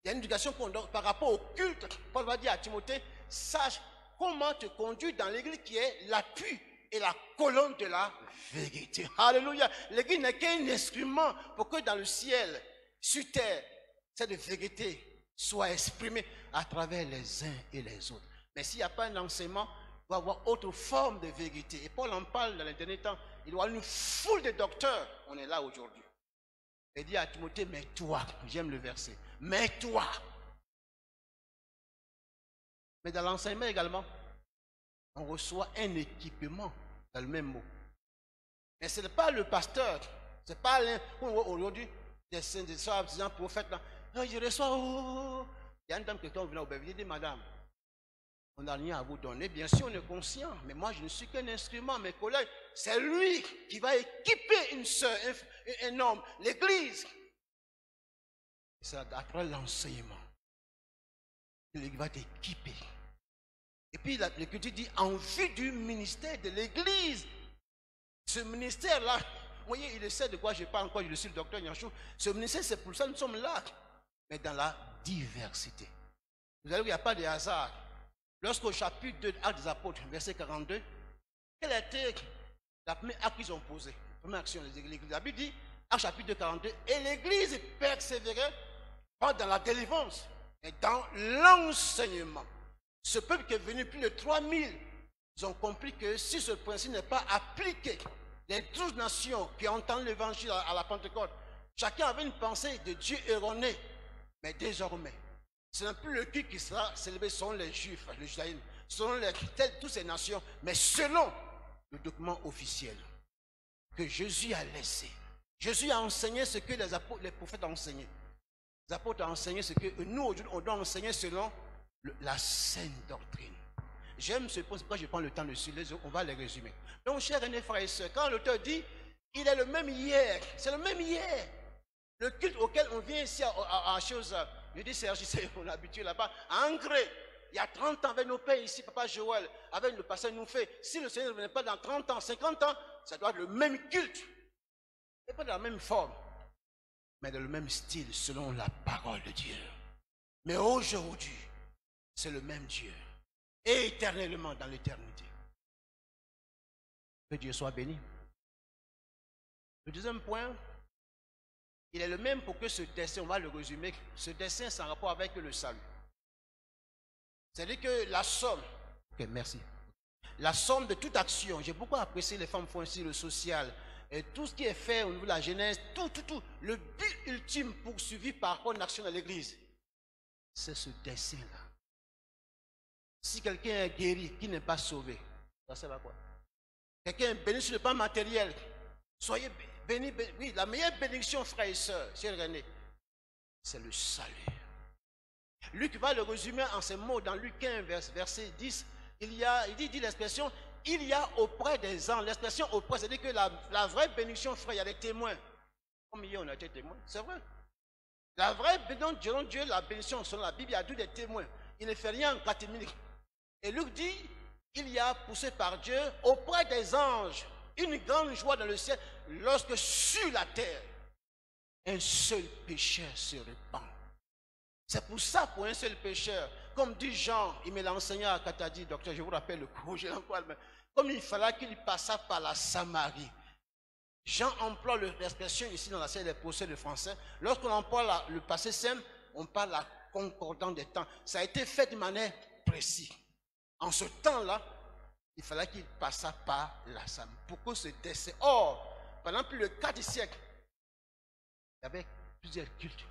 Il y a une éducation qu'on donne par rapport au culte. Paul va dire à Timothée, sache comment te conduire dans l'église qui est l'appui et la colonne de la vérité. Alléluia. L'église n'est qu'un instrument pour que dans le ciel, sur terre, cette vérité soit exprimée à travers les uns et les autres. Mais s'il n'y a pas un enseignement, il doit y avoir autre forme de vérité. Et Paul en parle dans les derniers temps. Il doit y avoir une foule de docteurs. On est là aujourd'hui. Il dit à Timothée, mais toi, j'aime le verset, mais toi. Mais dans l'enseignement également, on reçoit un équipement dans le même mot. Mais ce n'est pas le pasteur, ce n'est pas aujourd'hui des saints, des soeurs, des prophètes. Là. Non, je reçois, Il y a une dame qui est venue au bébé, il dit, madame, on n'a rien à vous donner. Bien sûr, on est conscient, mais moi, je ne suis qu'un instrument. Mes collègues, c'est lui qui va équiper une soeur, un homme, l'église. C'est à travers l'enseignement. Il va t'équiper. Et puis, l'Écriture dit, en vue du ministère de l'église. Ce ministère-là, vous voyez, il sait de quoi je parle encore, je le suis le docteur Nianchou. Ce ministère, c'est pour ça que nous sommes là. Mais dans la diversité. Vous savez, il n'y a pas de hasard. Lorsqu'au chapitre 2 de Actes des Apôtres, verset 42, quelle a été la première acte qu'ils ont posé? La première action de l'église. La Bible dit, Actes chapitre 2, 42, et l'église persévérait pas dans la délivrance, mais dans l'enseignement. Ce peuple qui est venu, plus de 3000, ils ont compris que si ce principe n'est pas appliqué, les 12 nations qui entendent l'évangile à la Pentecôte, chacun avait une pensée de Dieu erronée. Mais désormais, ce n'est plus le culte qui sera célébré selon les Juifs, le judaïsme, selon toutes ces nations, mais selon le document officiel que Jésus a laissé. Jésus a enseigné ce que les prophètes ont enseigné. Les apôtres ont enseigné ce que nous, aujourd'hui, on doit enseigner selon la saine doctrine. J'aime ce point, c'est pourquoi je prends le temps dessus, on va les résumer. Donc, chers aînés, frères et sœurs, quand l'auteur dit, il est le même hier, c'est le même hier. Le culte auquel on vient ici à chose, je dis Serge, c'est mon habitude là-bas, à Angers, il y a 30 ans avec nos pères ici, Papa Joël, avec le pasteur nous fait, si le Seigneur ne venait pas dans 30 ans, 50 ans, ça doit être le même culte. Et pas dans la même forme, mais dans le même style, selon la parole de Dieu. Mais aujourd'hui, c'est le même Dieu, et éternellement dans l'éternité. Que Dieu soit béni. Le deuxième point, il est le même pour que ce dessin, on va le résumer, ce dessin c'est en rapport avec le salut. C'est-à-dire que la somme, ok, merci. La somme de toute action, j'ai beaucoup apprécié les femmes font ici, le social, et tout ce qui est fait au niveau de la jeunesse, tout, le but ultime poursuivi par rapport à une action de l'Église, c'est ce dessin-là. Si quelqu'un est guéri, qui n'est pas sauvé, ça sert à quoi? Quelqu'un est béni sur le plan matériel, soyez bénis, oui, la meilleure bénédiction, frères et sœurs, cher René, c'est le salut. Luc va le résumer en ces mots dans Luc 15, verset 10. Il dit l'expression, il y a auprès des anges. L'expression auprès, c'est-à-dire que la vraie bénédiction, frère, il y a des témoins. Comme hier, on a été témoins, c'est vrai. La vraie bénédiction, selon Dieu, la bénédiction, selon la Bible, il y a des témoins. Il ne fait rien en catéminique. Et Luc dit, il y a poussé par Dieu auprès des anges une grande joie dans le ciel lorsque sur la terre, un seul pécheur se répand. C'est pour ça, pour un seul pécheur, comme dit Jean, il me l'a enseigné à Katadi, docteur, je vous rappelle le cours, je l'envoie, comme il fallait qu'il passât par la Samarie. Jean emploie l'expression ici dans la série des procès de français. Lorsqu'on emploie le passé simple, on parle de la concordance des temps. Ça a été fait de manière précise. En ce temps-là, il fallait qu'il passât par la Samarie. Pourquoi ce décès? Or, pendant plus de 4 siècles, il y avait plusieurs cultes.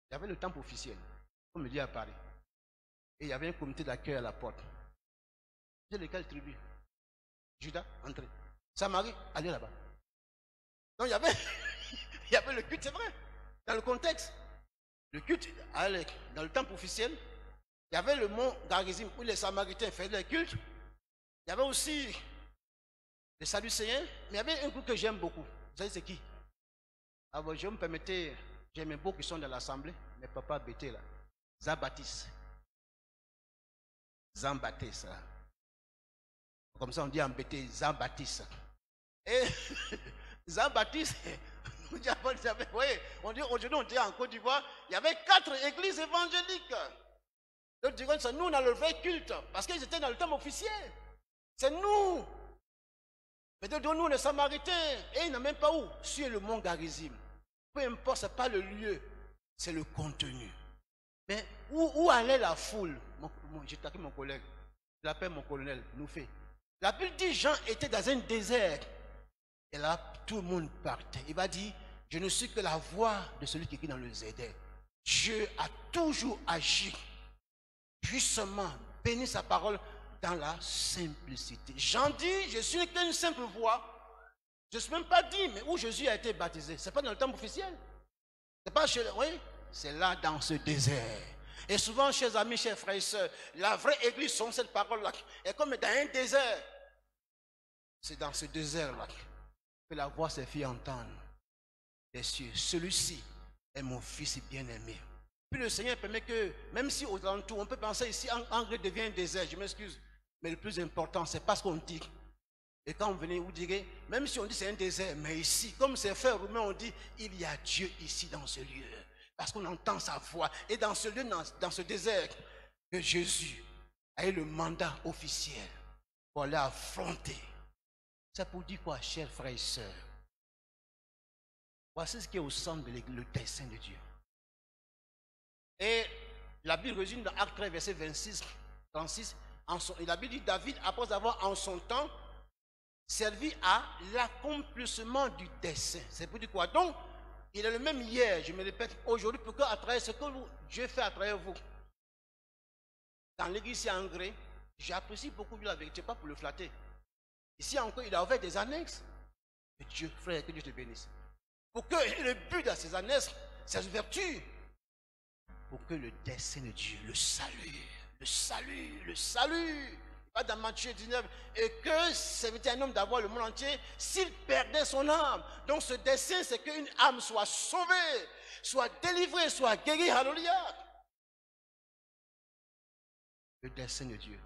Il y avait le temple officiel, comme on dit à Paris. Et il y avait un comité d'accueil à la porte. C'est lesquelles tribus? Judas, entrez. Samarie, allez là-bas. Donc il y avait le culte, c'est vrai. Dans le contexte, le culte, allez, dans le temple officiel, il y avait le mont Garizim où les Samaritains faisaient le culte. Il y avait aussi les Sadducéens, mais il y avait un groupe que j'aime beaucoup. Vous savez c'est qui? Ah bon, je me permettais, j'aime beaucoup qui sont dans l'assemblée, mais papa bêté là. Jean-Baptiste. Jean-Baptiste. Comme ça on dit embêté, Jean-Baptiste. Et Jean-Baptiste, vous voyez, aujourd'hui on dit en Côte d'Ivoire, il y avait 4 églises évangéliques. Donc c'est nous on a le vrai culte, parce qu'ils étaient dans le temple officiel. C'est nous. Mais de nous les Samaritains, et ils n'ont même pas où? Sur le mont Garizim. Peu importe, ce n'est pas le lieu, c'est le contenu. Mais où allait la foule? J'ai taqué mon collègue, je l'appelle mon colonel, nous fait. La Bible dit Jean était dans un désert. Et là, tout le monde partait. Il va dire, je ne suis que la voix de celui qui est dans le désert. Dieu a toujours agi puissamment, béni sa parole dans la simplicité. Jean dit, je suis qu'une simple voix. Je ne suis même pas dit, mais où Jésus a été baptisé. Ce n'est pas dans le temple officiel. C'est pas chez, oui, c'est là dans ce désert. Et souvent, chers amis, chers frères et sœurs, la vraie église, sont cette parole-là, est comme dans un désert. C'est dans ce désert-là que la voix s'est fait entendre des cieux. Celui-ci est mon fils bien-aimé. Puis le Seigneur permet que, même si aux alentours, on peut penser ici, Angers devient un désert, je m'excuse, mais le plus important, c'est pas ce qu'on dit. Et quand on venait, vous direz, même si on dit c'est un désert, mais ici, comme ces frères roumains ont dit, il y a Dieu ici dans ce lieu. Parce qu'on entend sa voix. Et dans ce lieu, dans ce désert, que Jésus a eu le mandat officiel pour aller affronter. C'est pour dire quoi, chers frères et sœurs? Voici ce qui est au centre de le dessein de Dieu. Et la Bible résume dans Acte 13, verset 26, 36. Et la Bible dit, David, après avoir en son temps servi à l'accomplissement du dessein. C'est pour dire quoi? Donc, il est le même hier, je me répète, aujourd'hui, pour qu'à travers ce que Dieu fait à travers vous, dans l'église ici en Gré, j'apprécie beaucoup la vérité, pas pour le flatter. Ici encore, il a ouvert des annexes. Que Dieu, frère, que Dieu te bénisse. Pour que le but de ces annexes, ces ouvertures, pour que le dessein de Dieu, le salut, pas dans Matthieu 19, et que c'était un homme d'avoir le monde entier s'il perdait son âme. Donc ce dessein, c'est qu'une âme soit sauvée, soit délivrée, soit guérie. Alléluia. Le dessein de Dieu.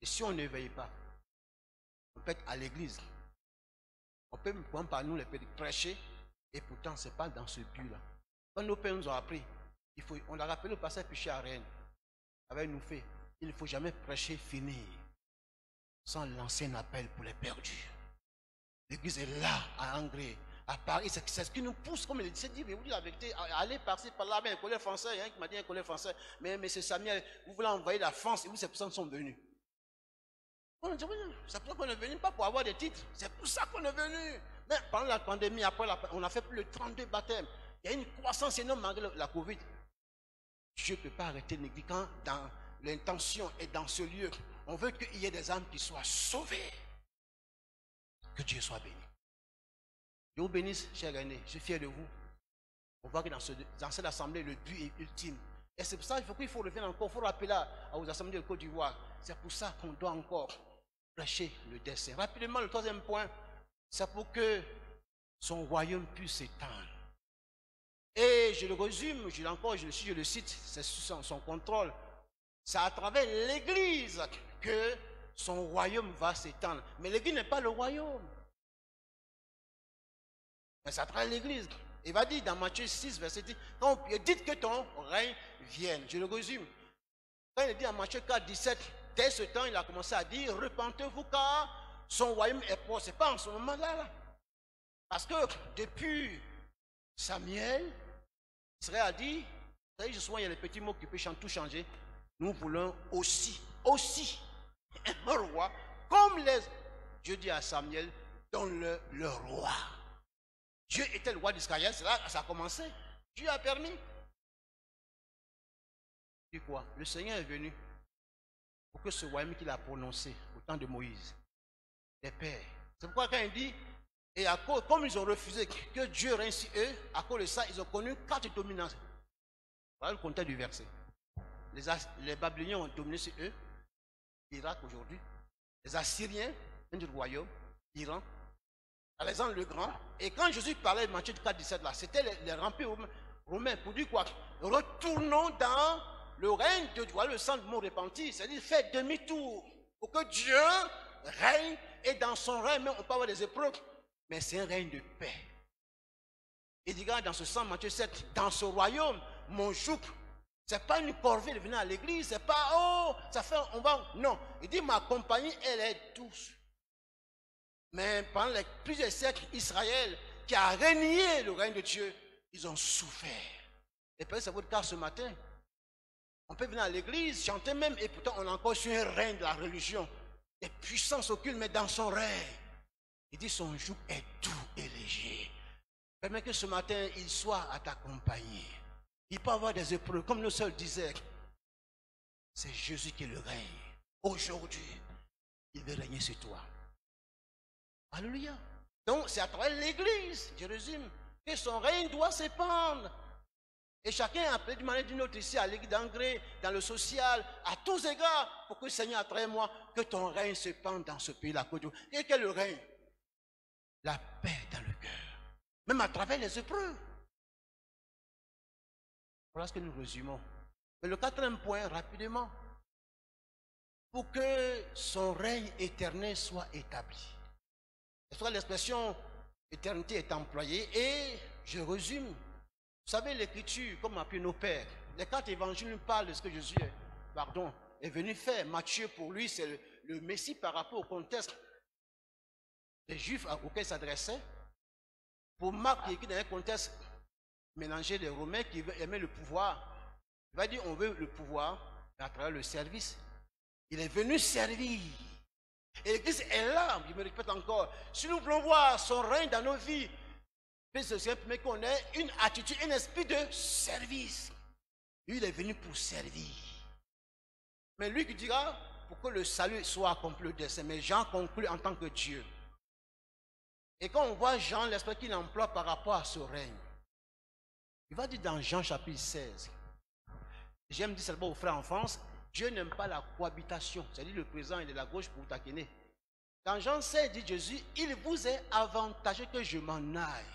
Et si on ne veille pas, on peut être à l'église, on peut prendre par nous les prêcher, et pourtant ce n'est pas dans ce but-là. Quand nos pères nous ont appris, on l'a rappelé au passage péché à Rennes, avec nous fait, il ne faut jamais prêcher finir sans lancer un appel pour les perdus. L'église est là, à Angré, à Paris, c'est ce qui nous pousse, comme il dit, mais vous dites la vérité, allez par-ci, par-là, mais un collègue français, il y a un qui m'a dit un collègue français, mais c'est Samuel, vous voulez envoyer la France, et vous, c'est pour ça qu'ils sont venus. On dit, c'est pour ça qu'on est venu, pas pour avoir des titres, c'est pour ça qu'on est venu. Mais pendant la pandémie, après, on a fait plus de 32 baptêmes. Il y a une croissance énorme malgré la Covid. Dieu ne peut pas arrêter l'église quand dans l'intention et dans ce lieu, on veut qu'il y ait des âmes qui soient sauvées. Que Dieu soit béni. Dieu vous bénisse, cher René, je suis fier de vous. On voit que dans cette assemblée, le but est ultime. Et c'est pour ça qu'il faut revenir encore, il faut rappeler aux assemblées de Côte d'Ivoire. C'est pour ça qu'on doit encore prêcher le dessein. Rapidement, le troisième point, c'est pour que son royaume puisse s'étendre. Et je le résume, je le cite, c'est sous son contrôle. C'est à travers l'Église que son royaume va s'étendre. Mais l'Église n'est pas le royaume. Mais c'est à travers l'Église. Il va dire dans Matthieu 6, verset 10, dites que ton règne vienne. Je le résume. Quand il dit en Matthieu 4, 17, dès ce temps, il a commencé à dire, repentez-vous car son royaume est proche. Ce n'est pas en ce moment-là. Parce que depuis Samuel, Israël a dit, vous savez, souvent il y a des petits mots qui peuvent tout changer. Nous voulons aussi un roi, comme Dieu dit à Samuel, donne-le le roi. Dieu était le roi d'Israël, c'est là que ça a commencé. Dieu a permis. Dis quoi? Le Seigneur est venu pour que ce royaume qu'il a prononcé au temps de Moïse, des pères. C'est pourquoi quand il dit, et à cause, comme ils ont refusé que Dieu règne sur eux, à cause de ça, ils ont connu 4 dominances. Voilà le contexte du verset. Les Babyloniens ont dominé sur eux, l'Irak aujourd'hui. Les Assyriens, un du royaume, l'Iran, Alexandre le Grand. Et quand Jésus parlait de Matthieu 4, 17, là, c'était les remplis romains pour dire quoi? Retournons dans le règne de Dieu, le sang du monde repenti, c'est-à-dire faire demi-tour pour que Dieu règne et dans son règne, même on peut avoir des épreuves, mais c'est un règne de paix. Il dit, dans ce sens, Matthieu 7, dans ce royaume, mon joug, c'est pas une corvée de venir à l'église, c'est pas, oh, ça fait, on va, non. Il dit, ma compagnie, elle est douce. Mais pendant les plusieurs siècles, Israël, qui a régné le règne de Dieu, ils ont souffert. Et peut-être c'est votre cas ce matin. On peut venir à l'église, chanter même, et pourtant on a encore sur un règne de la religion. Des puissances occultes, mais dans son règne. Il dit, son joug est doux et léger. Permets que ce matin, il soit à ta compagnie. Il peut avoir des épreuves, comme le seul disait. C'est Jésus qui le règne. Aujourd'hui, il veut régner sur toi. Alléluia. Donc, c'est à travers l'église, je résume, que son règne doit s'épandre. Et chacun a appelé d'une manière ou d'une autre ici, à l'église d'Angré, dans le social, à tous égards, pour que le Seigneur, à travers moi, que ton règne s'épande dans ce pays-là. Et quel est le règne? La paix dans le cœur. Même à travers les épreuves. Voilà ce que nous résumons. Mais le quatrième point, rapidement, pour que son règne éternel soit établi. C'est pourquoi l'expression éternité est employée et je résume. Vous savez, l'écriture, comme appelé nos pères, les 4 évangiles nous parlent de ce que Jésus est venu faire. Matthieu, pour lui, c'est le Messie par rapport au contexte des Juifs auxquels il s'adressait. Pour Marc, qui est dans un contexte mélangé des Romains qui aimaient le pouvoir. Il va dire, on veut le pouvoir, mais à travers le service. Il est venu servir. Et l'Église est là, je me répète encore. Si nous voulons voir son règne dans nos vies, mais qu'on ait une attitude, un esprit de service. Lui, il est venu pour servir. Mais lui qui dira, pour que le salut soit accompli le dessein, mais Jean conclut en tant que Dieu. Et quand on voit Jean, l'esprit qu'il emploie par rapport à ce règne, il va dire dans Jean chapitre 16, j'aime dire seulement aux frères en France, Dieu n'aime pas la cohabitation, c'est-à-dire le présent et de la gauche pour vous taquiner. Dans Jean 16, dit Jésus, il vous est avantageux que je m'en aille.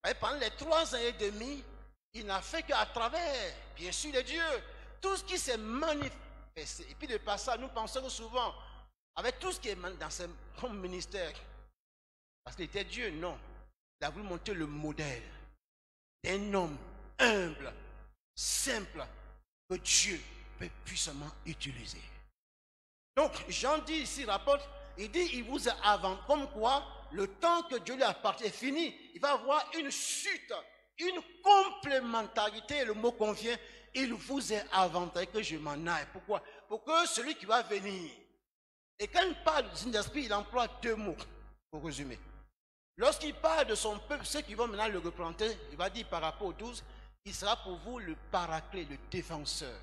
Et pendant les 3 ans et demi, il n'a fait qu'à travers, bien sûr, les dieux, tout ce qui s'est manifesté. Et puis de par ça, nous pensons souvent, avec tout ce qui est dans son ministère, parce qu'il était Dieu, non. Il a voulu montrer le modèle d'un homme humble, simple, que Dieu peut puissamment utiliser. Donc, Jean dit ici, rapporte, il dit, il vous a avant, comme quoi, le temps que Dieu lui appartient est fini. Il va avoir une chute, une complémentarité, le mot convient, il vous est avantageux que je m'en aille. Pourquoi? Pour que celui qui va venir, et quand il parle du Saint-Esprit, il emploie 2 mots, pour résumer. Lorsqu'il parle de son peuple, ceux qui vont maintenant le représenter, il va dire par rapport aux 12, il sera pour vous le paraclet, le défenseur.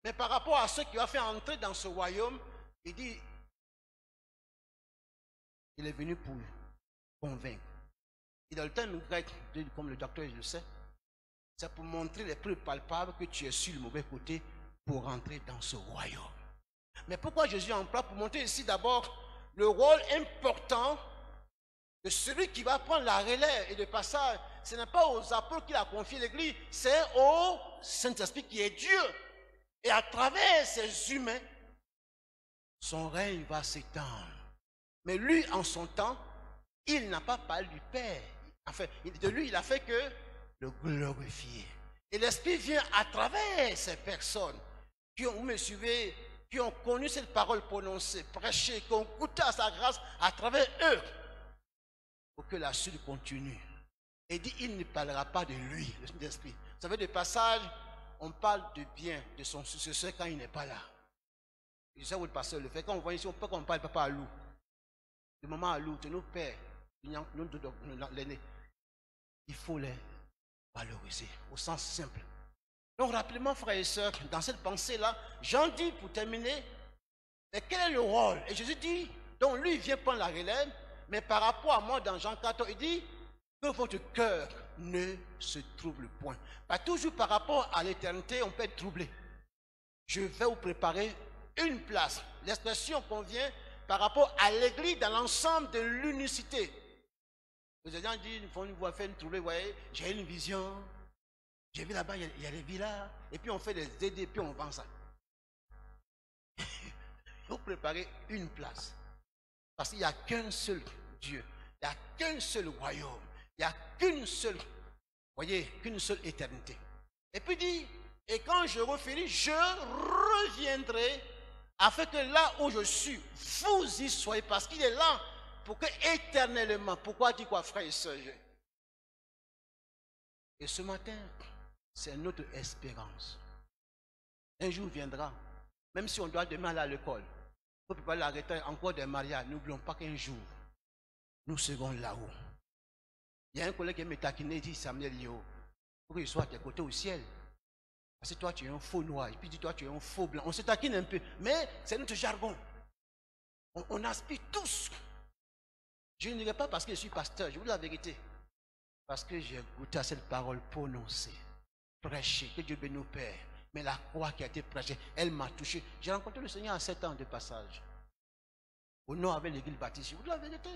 Mais par rapport à ceux qui vont faire entrer dans ce royaume, il dit, il est venu pour convaincre. Et dans le terme grec, comme le docteur le sait, c'est pour montrer les preuves palpables que tu es sur le mauvais côté pour rentrer dans ce royaume. Mais pourquoi Jésus emploie pour montrer ici d'abord le rôle important de celui qui va prendre la relève et de passage, ce n'est pas aux apôtres qu'il a confié l'Église, c'est au Saint-Esprit qui est Dieu. Et à travers ces humains, son règne va s'étendre. Mais lui, en son temps, il n'a pas parlé du Père. Enfin, de lui, il a fait que le glorifier. Et l'Esprit vient à travers ces personnes qui ont, vous me suivez, qui ont connu cette parole prononcée, prêchée, qui ont goûté à sa grâce à travers eux. Pour que la suite continue. Et dit, il ne parlera pas de lui, le Saint-Esprit. Vous savez, de passage, on parle de bien de son successeur quand il n'est pas là. Et je sais où le pasteur le fait. Quand on voit ici, on peut qu'on parle papa à loup. Le maman à loup, de nos pères, l'aîné. Il faut les valoriser au sens simple. Donc, rapidement, frères et sœurs, dans cette pensée-là, Jean dit, pour terminer, mais quel est le rôle? Et Jésus dit, donc lui, il vient prendre la relève. Mais par rapport à moi, dans Jean 14, il dit que votre cœur ne se trouble point. Pas toujours par rapport à l'éternité, on peut être troublé. Je vais vous préparer une place. L'expression convient par rapport à l'église dans l'ensemble de l'unicité. Les gens disent, ils vont nous faire une troublée, vous voyez, j'ai une vision, j'ai vu là-bas, il y a des villas, et puis on fait des DD, puis on vend ça. Il faut préparer une place. Parce qu'il n'y a qu'un seul Dieu, il n'y a qu'un seul royaume, il n'y a qu'une seule, voyez, qu'une seule éternité. Et puis dit, et quand je refinis, je reviendrai afin que là où je suis, vous y soyez, parce qu'il est là pour que éternellement, pourquoi dit quoi, frère et soeur? Et ce matin, c'est notre espérance. Un jour viendra, même si on doit demain aller à l'école, pour préparer la retraite, encore des mariages, n'oublions pas qu'un jour, nous serons là-haut. Il y a un collègue qui m'a taquiné, il dit, Samuel Yo, pour qu'il soit à tes côtés au ciel. Parce que toi, tu es un faux noir, et puis dit, toi, tu es un faux blanc. On se taquine un peu, mais c'est notre jargon. On aspire tous. Je ne dirai pas parce que je suis pasteur, je vous dis la vérité. Parce que j'ai goûté à cette parole prononcée, prêchée, que Dieu bénisse nos pères. Mais la croix qui a été prêchée, elle m'a touché. J'ai rencontré le Seigneur à 7 ans de passage. Au nom avec l'église baptiste, je vous dis la vérité.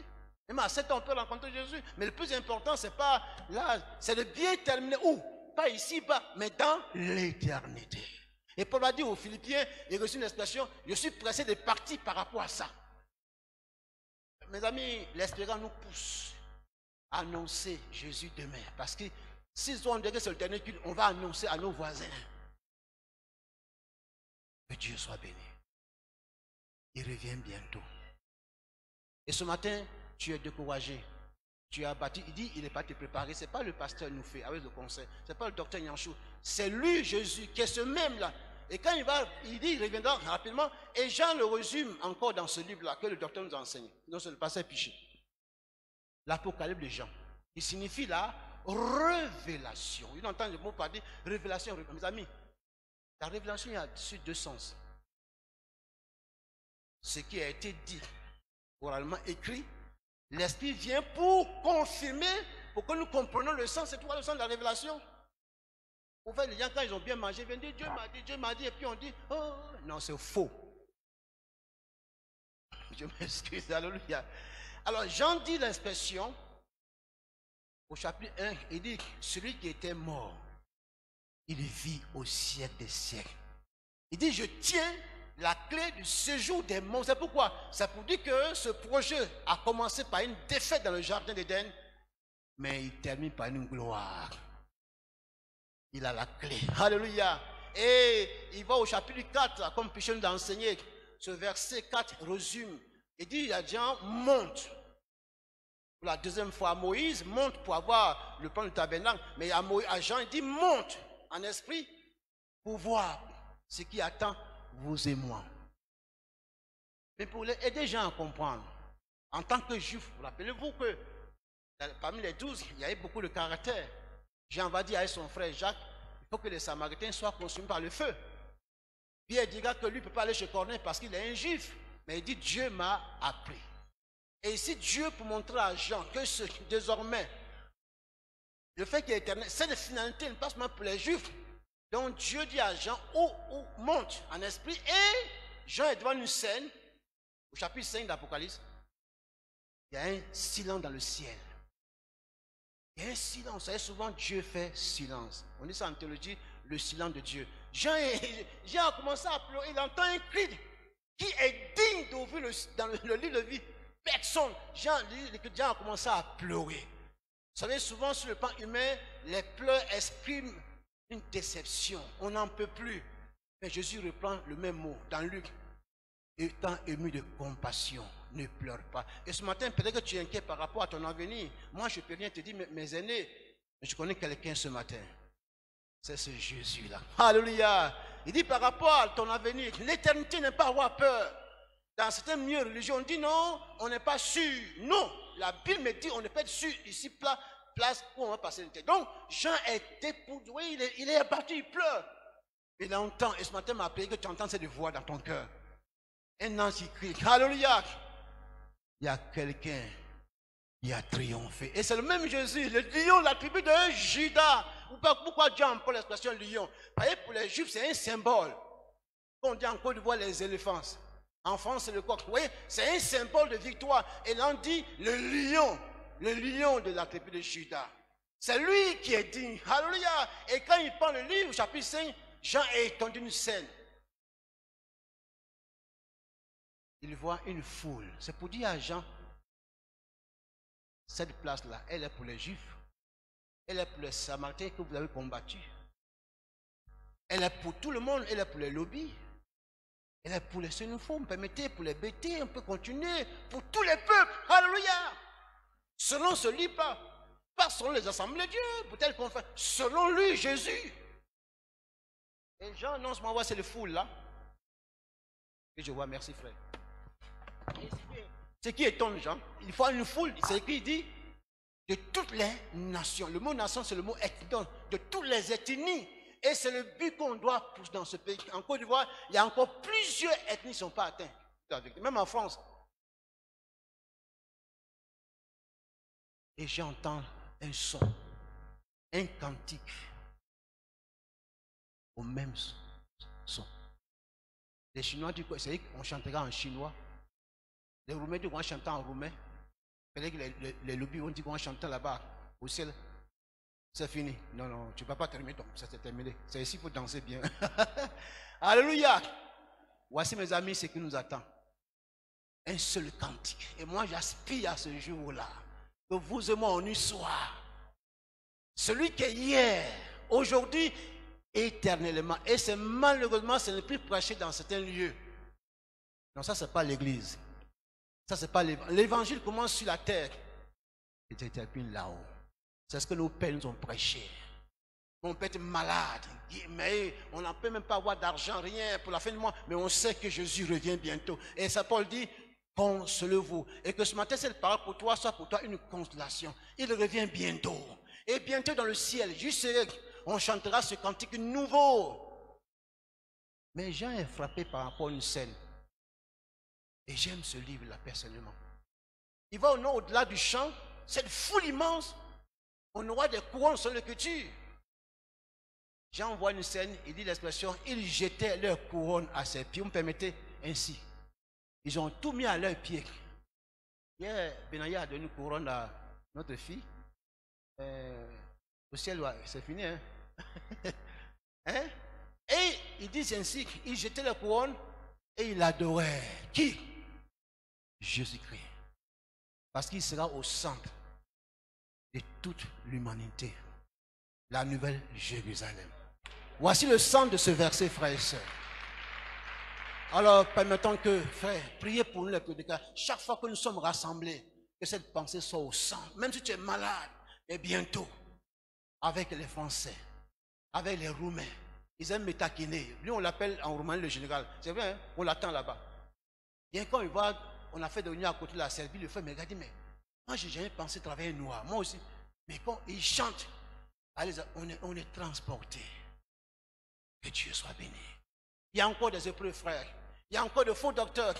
Même à 7 ans, on peut rencontrer Jésus. Mais le plus important, c'est pas là, c'est de bien terminer. Où? Pas ici-bas, mais dans l'éternité. Et Paul a dit aux Philippiens, il a reçu une expression, je suis pressé de partir par rapport à ça. Mes amis, l'espérance nous pousse à annoncer Jésus demain. Parce que s'ils ont dit que c'est le dernier culte, on va annoncer à nos voisins. Que Dieu soit béni. Il revient bientôt. Et ce matin, tu es découragé. Tu as bâti, il dit, il n'est pas te préparer. Ce n'est pas le pasteur nous fait avec le conseil. Ce n'est pas le docteur Nyanchou. C'est lui, Jésus, qui est ce même-là. Et quand il dit, il reviendra rapidement. Et Jean le résume encore dans ce livre-là que le docteur nous enseigne. Non, c'est le pasteur Piché. L'Apocalypse de Jean. Il signifie la révélation. Il entend le mot par dire révélation. Mes amis, la révélation, il y a deux sens. Ce qui a été dit, oralement écrit, l'Esprit vient pour confirmer, pour que nous comprenions le sens. C'est quoi le sens de la révélation? Pour faire les gens, quand ils ont bien mangé, ils viennent dire Dieu m'a dit, et puis on dit, oh, non, c'est faux. Je m'excuse, alléluia. Alors, Jean dit l'expression, au chapitre 1, il dit, celui qui était mort, il vit au siècle des siècles. Il dit, je tiens la clé du séjour des morts. C'est pourquoi? C'est pour dire que ce projet a commencé par une défaite dans le jardin d'Éden, mais il termine par une gloire. Il a la clé. Alléluia. Et il va au chapitre 4, comme Pichon nous a enseigné, ce verset 4 résume. Il dit, il y a des gens montent. Pour la deuxième fois, Moïse monte pour avoir le plan du tabernacle, mais à Jean, il dit, monte en esprit pour voir ce qui attend vous et moi. Mais pour aider les gens à comprendre, en tant que juif, vous rappelez-vous que parmi les 12, il y avait beaucoup de caractères. Jean va dire à son frère Jacques, il faut que les Samaritains soient consumés par le feu. Pierre dira que lui ne peut pas aller chez Corneille parce qu'il est un juif. Mais il dit, Dieu m'a appris. Et ici, Dieu, pour montrer à Jean que désormais, le fait qu'il est éternel, cette finalité ne passe pas pour les juifs. Donc Dieu dit à Jean, monte en esprit. Et Jean est devant une scène, au chapitre 5 d'Apocalypse. Il y a un silence dans le ciel. Il y a un silence. Vous savez, souvent Dieu fait silence. On dit ça en théologie, le silence de Dieu. Jean a commencé à pleurer. Il entend un cri qui est digne d'ouvrir dans le livre de vie. Personne. Jean a commencé à pleurer. Vous savez, souvent sur le plan humain, les pleurs expriment une déception. On n'en peut plus. Mais Jésus reprend le même mot dans Luc. Étant ému de compassion, ne pleure pas. Et ce matin, peut-être que tu es inquiet par rapport à ton avenir. Moi, je ne peux rien te dire, mes aînés. Mais je connais quelqu'un ce matin. C'est ce Jésus-là. Alléluia. Il dit par rapport à ton avenir, l'éternité n'est pas à avoir peur. Dans certains milieux religieux, on dit non, on n'est pas sûr. Non, la Bible me dit on n'est pas sûr ici, place où on va passer l'éternité. Donc, Jean était pour, oui, il est abattu, il pleure. Il entend, et ce matin m'a appelé que tu entends cette voix dans ton cœur. Un ange qui crie, alléluia. Il y a quelqu'un qui a triomphé. Et c'est le même Jésus, le lion, la tribu de Judas. Pourquoi Dieu emploie l'expression lion? Parce que pour les Juifs, c'est un symbole. On dit en Côte d'Ivoire les éléphants. En France, c'est le coq. Vous voyez, c'est un symbole de victoire. Et là, on dit le lion de la tribu de Judas. C'est lui qui est digne. Alléluia. Et quand il prend le livre, chapitre 5, Jean est étendu d'une scène. Il voit une foule. C'est pour dire à Jean, cette place-là, elle est pour les Juifs. Elle est pour les Samaritains que vous avez combattus. Elle est pour tout le monde. Elle est pour les lobbies. Elle est pour les xénophobes. Permettez, pour les bêtés, on peut continuer. Pour tous les peuples. Alléluia. Selon ce livre, pas selon les assemblées de Dieu. Peut-être qu'on fait. Selon lui, Jésus. Et Jean annonce, moi, c'est les foules là. Et je vois, merci frère. Ce qui étonne Jean, il faut une foule, c'est écrit, il dit, de toutes les nations. Le mot nation, c'est le mot ethnie, de toutes les ethnies. Et c'est le but qu'on doit pousser dans ce pays. En Côte d'Ivoire, il y a encore plusieurs ethnies qui ne sont pas atteintes. Même en France. Et j'entends un son, un cantique, au même son. Les Chinois disent quoi? C'est qu'on chantera en chinois. Les Roumains disent qu'on chantera en roumain. Les lobbies vont dire qu'on chantera là-bas, au ciel. C'est fini. Non, non, tu ne peux pas terminer. Donc, ça c'est terminé. C'est ici pour danser bien. Alléluia. Voici mes amis ce qui nous attend. Un seul cantique. Et moi j'aspire à ce jour-là. Que vous et moi on y soit. Celui qui est hier, aujourd'hui, éternellement. Et c'est malheureusement, ce n'est plus prêché dans certains lieux. Non, ça c'est pas l'église. Ça c'est pas l'évangile. L'évangile commence sur la terre. et des terpines là-haut. C'est ce que nos pères nous ont prêché. On peut être malade, mais on n'en peut même pas avoir d'argent, rien pour la fin du mois, mais on sait que Jésus revient bientôt. Et ça, Paul dit, consolez-vous. Et que ce matin, cette parole pour toi soit pour toi une consolation. Il revient bientôt. Et bientôt dans le ciel, juste on chantera ce cantique nouveau. Mais Jean est frappé par rapport à une scène. Et j'aime ce livre-là personnellement. Il va au-delà du chant, cette foule immense. On aura des couronnes sur l'écriture. Jean voit une scène, il dit l'expression, ils jetaient leurs couronnes à ses pieds. Vous me permettez ainsi. Ils ont tout mis à leurs pieds. Hier, Benaya a donné une couronne à notre fille. Au ciel, c'est fini. Hein? Hein? Et ils disent ainsi, ils jetaient leurs couronnes et ils l'adoraient. Qui? Jésus-Christ. Parce qu'il sera au centre de toute l'humanité. La nouvelle Jérusalem. Voici le centre de ce verset, frères et sœurs. Alors, permettons que, frères, priez pour nous les prédicateurs. Chaque fois que nous sommes rassemblés, que cette pensée soit au centre. Même si tu es malade, et bientôt, avec les Français, avec les Roumains, ils aiment me taquiner. Lui, on l'appelle en Roumanie le général. C'est vrai, hein? On l'attend là-bas. Bien quand il voit, on a fait de réunion à côté de la Serbie, le frère me regarde, mais moi, j'ai jamais pensé travailler noir. Moi aussi. Mais quand il chante, allez, on est transporté. Que Dieu soit béni. Il y a encore des épreuves, frères. Il y a encore de faux docteurs.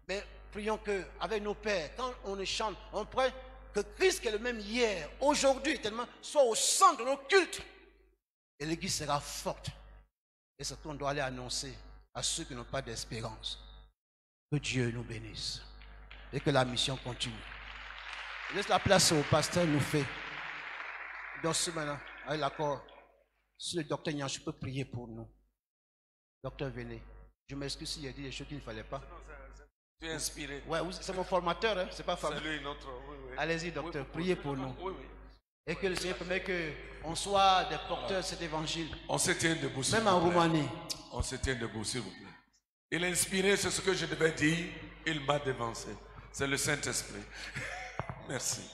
Mais prions que, avec nos pères, quand on chante, on prie que Christ, qui est le même hier, aujourd'hui, tellement, soit au centre de nos cultes. Et l'église sera forte. Et c'est ce qu'on doit aller annoncer à ceux qui n'ont pas d'espérance. Que Dieu nous bénisse. Et que la mission continue. Je laisse la place au pasteur nous fait. Donc, ce maintenant, avec l'accord, si le docteur Nyan, je peux prier pour nous. Docteur, venez. Je m'excuse s'il a dit des choses qu'il ne fallait pas. Tu es inspiré. Ouais, c'est mon formateur, hein? C'est pas formateur. C'est lui, notre. Oui, oui. Allez-y, docteur, priez pour nous. Oui, oui. Et que le Seigneur permette qu'on soit des porteurs de cet évangile. On se tient debout. Même en Roumanie. On se tient debout, s'il vous plaît. Il est inspiré, c'est ce que je devais dire. Il m'a dévancé. C'est le Saint-Esprit. Merci.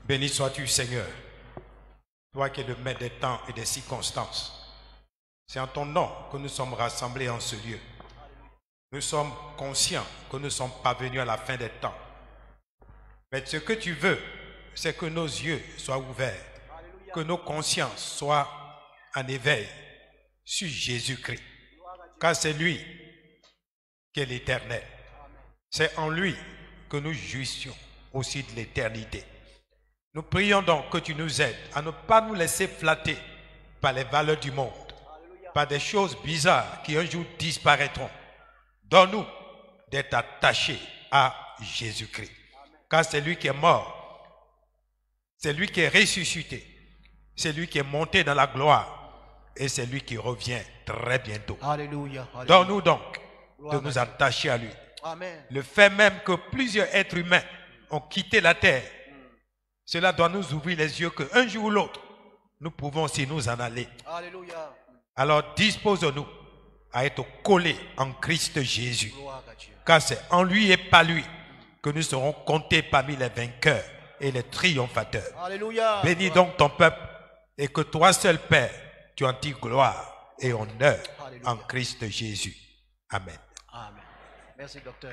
Béni sois-tu, Seigneur, toi qui es le maître des temps et des circonstances. C'est en ton nom que nous sommes rassemblés en ce lieu. Nous sommes conscients que nous sommes parvenus à la fin des temps. Mais ce que tu veux, c'est que nos yeux soient ouverts, que nos consciences soient en éveil sur Jésus-Christ. Car c'est lui qui est l'Éternel. C'est en lui que nous jouissions aussi de l'éternité. Nous prions donc que tu nous aides à ne pas nous laisser flatter par les valeurs du monde, par des choses bizarres qui un jour disparaîtront. Donne-nous d'être attachés à Jésus-Christ. Car c'est lui qui est mort, c'est lui qui est ressuscité, c'est lui qui est monté dans la gloire et c'est lui qui revient très bientôt. Alléluia. Donne-nous donc de nous attacher à lui. Amen. Le fait même que plusieurs êtres humains ont quitté la terre, cela doit nous ouvrir les yeux qu'un jour ou l'autre, nous pouvons aussi nous en aller. Alléluia. Alors dispose-nous à être collés en Christ Jésus. Gloire à Dieu. Car c'est en lui et par lui que nous serons comptés parmi les vainqueurs et les triomphateurs. Alléluia. Bénis donc ton peuple et que toi seul, Père, tu en tires gloire et honneur Alléluia. en Christ Jésus. Amen. Amen. Merci, docteur.